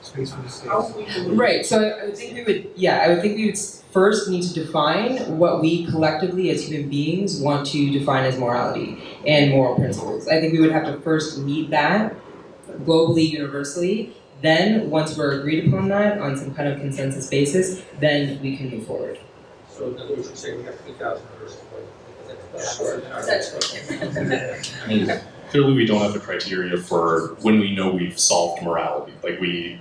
space for the states. Right, so I would think we would first need to define what we collectively as human beings want to define as morality and moral principles. I think we would have to first meet that globally, universally. Then, once we're agreed upon that on some kind of consensus basis, then we can move forward. So in other words, you're saying we have 3,000 first. I mean, clearly we don't have the criteria for when we know we've solved morality. Like, we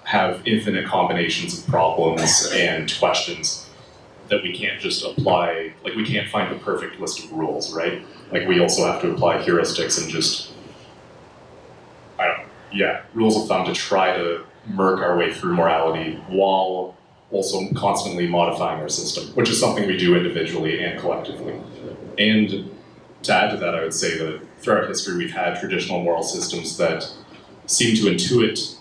have infinite combinations of problems and questions that we can't just apply. Like, we can't find the perfect list of rules, right? Like, we also have to apply heuristics and just, rules of thumb to try to murk our way through morality while also constantly modifying our system, which is something we do individually and collectively. And to add to that, I would say that throughout history we've had traditional moral systems that seem to intuit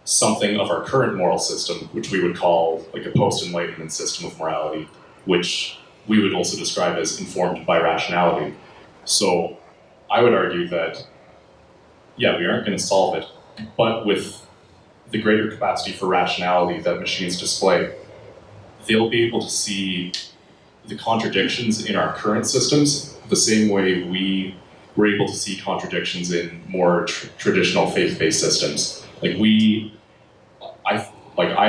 something of our current moral system, which we would call like a post-enlightenment system of morality, which we would also describe as informed by rationality. So I would argue that, we aren't going to solve it, but with the greater capacity for rationality that machines display, they'll be able to see the contradictions in our current systems the same way we were able to see contradictions in more traditional faith-based systems. I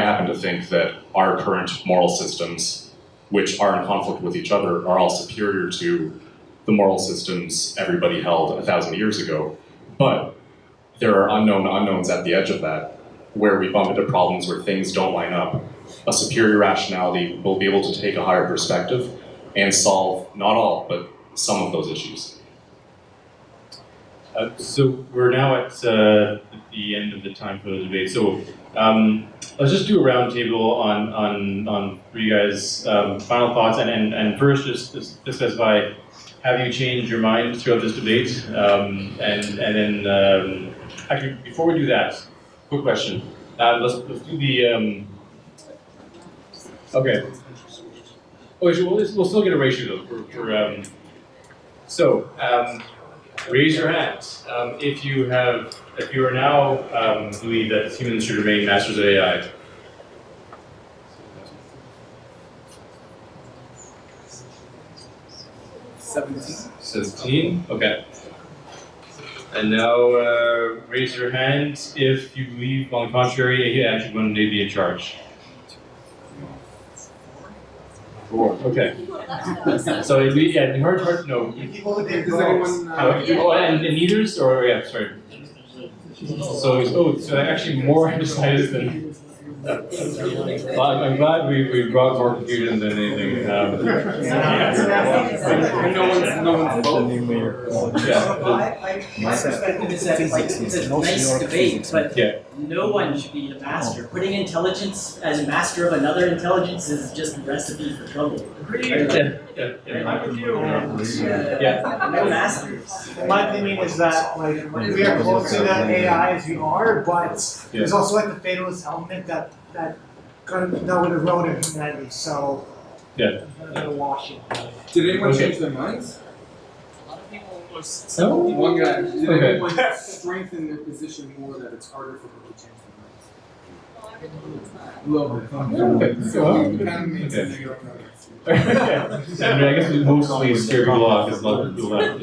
happen to think that our current moral systems, which are in conflict with each other, are all superior to the moral systems everybody held 1,000 years ago. But there are unknown unknowns at the edge of that, where we bump into problems where things don't line up. A superior rationality will be able to take a higher perspective and solve not all, but some of those issues. So we're now at the end of the time for the debate. So let's just do a roundtable on for you guys final thoughts, and first just specify, have you changed your mind throughout this debate? And then actually before we do that, quick question. Let's do the okay. Okay, so we'll still get a ratio though raise your hands if you are now believe that humans should remain masters of AI. $17. Okay. And now raise your hand if you believe, on the contrary, AI should one day be in charge. 4. Okay. So it'd be hard to know. And neithers, or sorry. So actually more undecided than. Well, I'm glad we brought more confusion than anything. No one's voting. My perspective is that it's a nice debate, but no one should be the master. Putting intelligence as a master of another intelligence is just a recipe for trouble. Agreed. I'm with you. No masters. My opinion is that we are closer to AI as we are, but there's also the fatalist element that would erode humanity. So yeah, wash it. Did anyone change their minds? One guy. Did anyone strengthen their position more that it's harder for them to change their minds? A little bit. I guess we mostly scare people off because a lot of people left.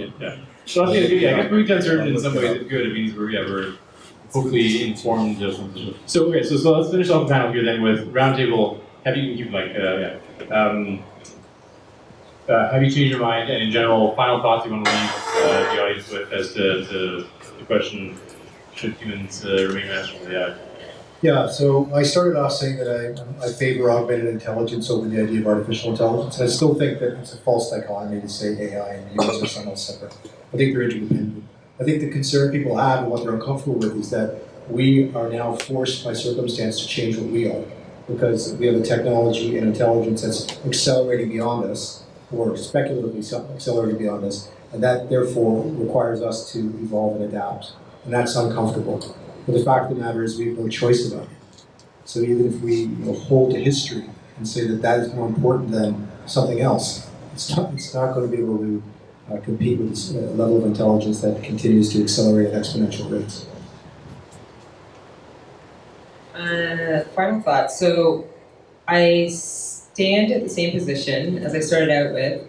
So I guess being uncertain in some ways is good. It means we're hopefully informed. So let's finish off the panel here then with roundtable. Have you changed your mind? And in general, final thoughts you want to leave the audience with as to the question: should humans remain masters of AI? Yeah, so I started off saying that I favor augmented intelligence over the idea of artificial intelligence. And I still think that it's a false dichotomy to say AI and humans are somehow separate. I think they're interdependent. I think the concern people have and what they're uncomfortable with is that we are now forced by circumstance to change what we are, because we have a technology and intelligence that's accelerating beyond us, or speculatively accelerating beyond us, and that therefore requires us to evolve and adapt. And that's uncomfortable. But the fact of the matter is we have no choice about it. So even if we hold to history and say that that is more important than something else, it's not going to be able to compete with this level of intelligence that continues to accelerate at exponential rates. Final thought. So I stand at the same position as I started out with,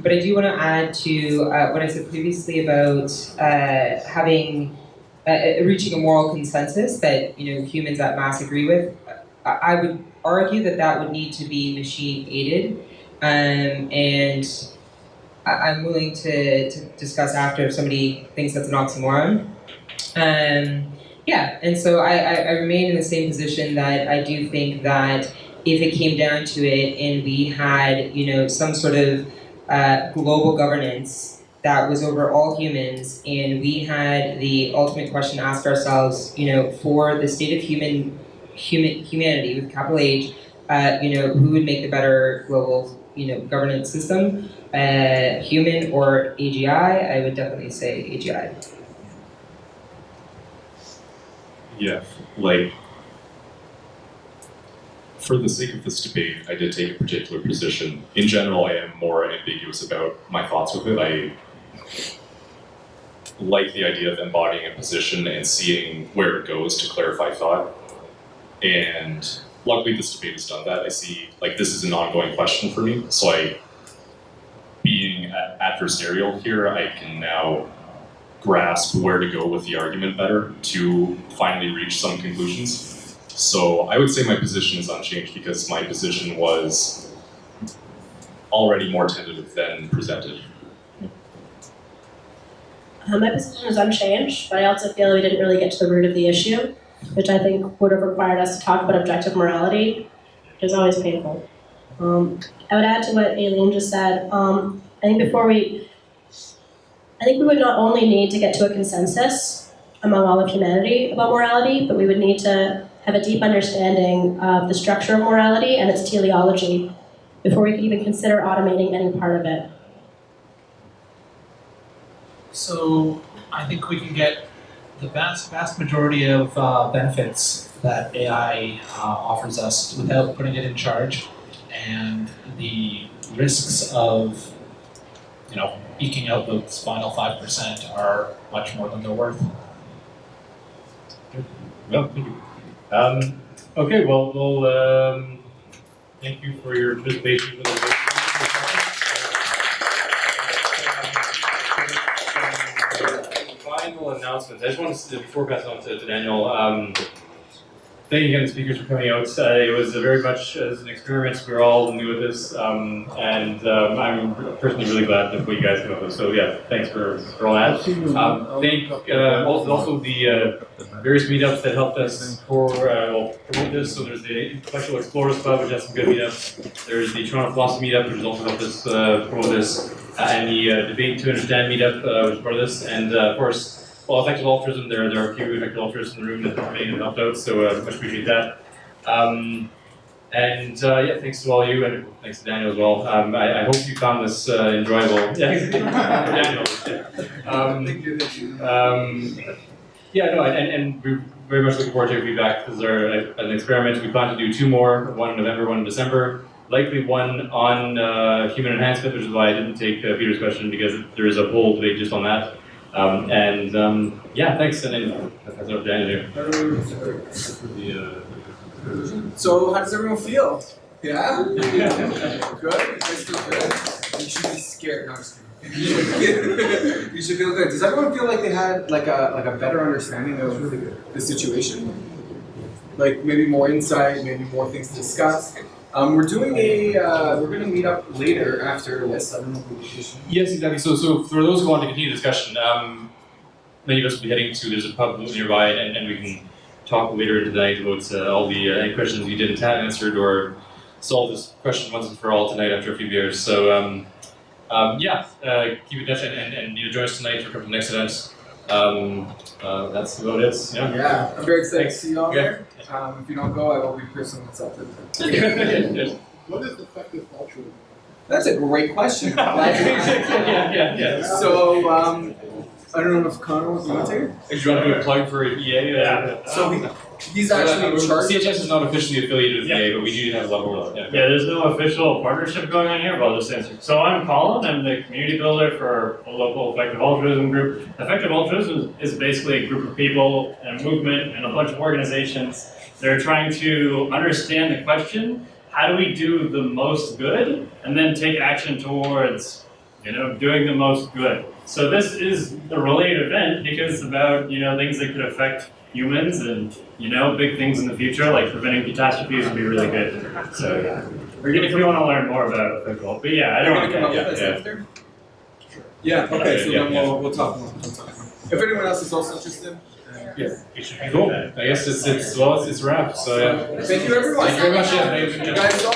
but I do want to add to what I said previously about having reaching a moral consensus that humans at mass agree with. I would argue that that would need to be machine aided, and I'm willing to discuss after if somebody thinks that's an oxymoron. Yeah, and so I remain in the same position that I do think that if it came down to it and we had, some sort of global governance that was over all humans, and we had the ultimate question to ask ourselves, for the state of humanity with capital H, who would make the better global, governance system, human or AGI? I would definitely say AGI. Yeah, like, for the sake of this debate, I did take a particular position. In general, I am more ambiguous about my thoughts with it. I like the idea of embodying a position and seeing where it goes to clarify thought. And luckily this debate has done that. I see, this is an ongoing question for me. So being adversarial here, I can now grasp where to go with the argument better to finally reach some conclusions. So I would say my position is unchanged because my position was already more tentative than presented. My position is unchanged, but I also feel we didn't really get to the root of the issue, which I think would have required us to talk about objective morality, which is always painful. I would add to what Aileen just said. I think we would not only need to get to a consensus among all of humanity about morality, but we would need to have a deep understanding of the structure of morality and its teleology before we could even consider automating any part of it. So I think we can get the vast majority of benefits that AI offers us without putting it in charge, and the risks of eking out the final 5% are much more than they're worth. Well, thank you. Okay, well, thank you for your participation with the final announcements. I just want to, before passing on to Daniel, thank you again, the speakers, for coming out. It was very much as an experiment. We were all new at this, and I'm personally really glad that you guys came up with. So yeah, thanks for all that. Thank also the various meetups that helped us promote this. So there's the Intellectual Explorers Club, which has some good meetups. There's the Toronto Philosophy Meetup, which has also helped us promote this, and the Debate to Understand Meetup, which is part of this, and of course. Well, effective altruism, there are a few effective altruists in the room that have helped out, so much appreciate that. Yeah, thanks to all of you, and thanks to Daniel as well. I hope you found this enjoyable. Yeah, Daniel. Thank you. Yeah, no, and we're very much looking forward to your feedback. This is an experiment. We plan to do 2 more, one in November, one in December. Likely one on human enhancement, which is why I didn't take Peter's question, because there is a whole debate just on that. Yeah, thanks, and then that's what Daniel So, how does everyone feel? Yeah? Good? You guys feel good? You should be scared. No, I'm just kidding. You should feel good. Does everyone feel like they had like a better understanding of the situation? Like maybe more insight, maybe more things to discuss? We're doing we're going to meet up later after this. I don't know if we should. Yes, exactly. So for those who want to continue the discussion, many of us will be heading to, there's a pub nearby, and we can talk later into the night about all the any questions you didn't have answered, or solve this question once and for all tonight after a few beers. So yeah, keep in touch and join us tonight for the next event. That's about it. Yeah, I'm very excited to see you all there. If you don't go, I will be personally insulted. What is effective altruism? That's a great question. Yeah. So, I don't know if Connor wants to answer. Do you want to do a plug for EA? So He's actually in charge. CHS is not officially affiliated with the EA, but we do have a lot of overlap. Yeah. Yeah, there's no official partnership going on here, but I'll just answer. So I'm Colin, I'm the community builder for a local effective altruism group. Effective altruism is basically a group of people and a movement and a bunch of organizations that are trying to understand the question, how do we do the most good, and then take action towards, doing the most good. So this is a related event because it's about, things that could affect humans and, big things in the future, like preventing catastrophes would be really good. So if we want to learn more about it, but yeah, I don't want to come up with this after? Yeah, okay, so then we'll talk more. If anyone else is also interested. Cool. I guess it's wrapped. So yeah. Thank you everyone. Thank you very much. Yeah. You guys all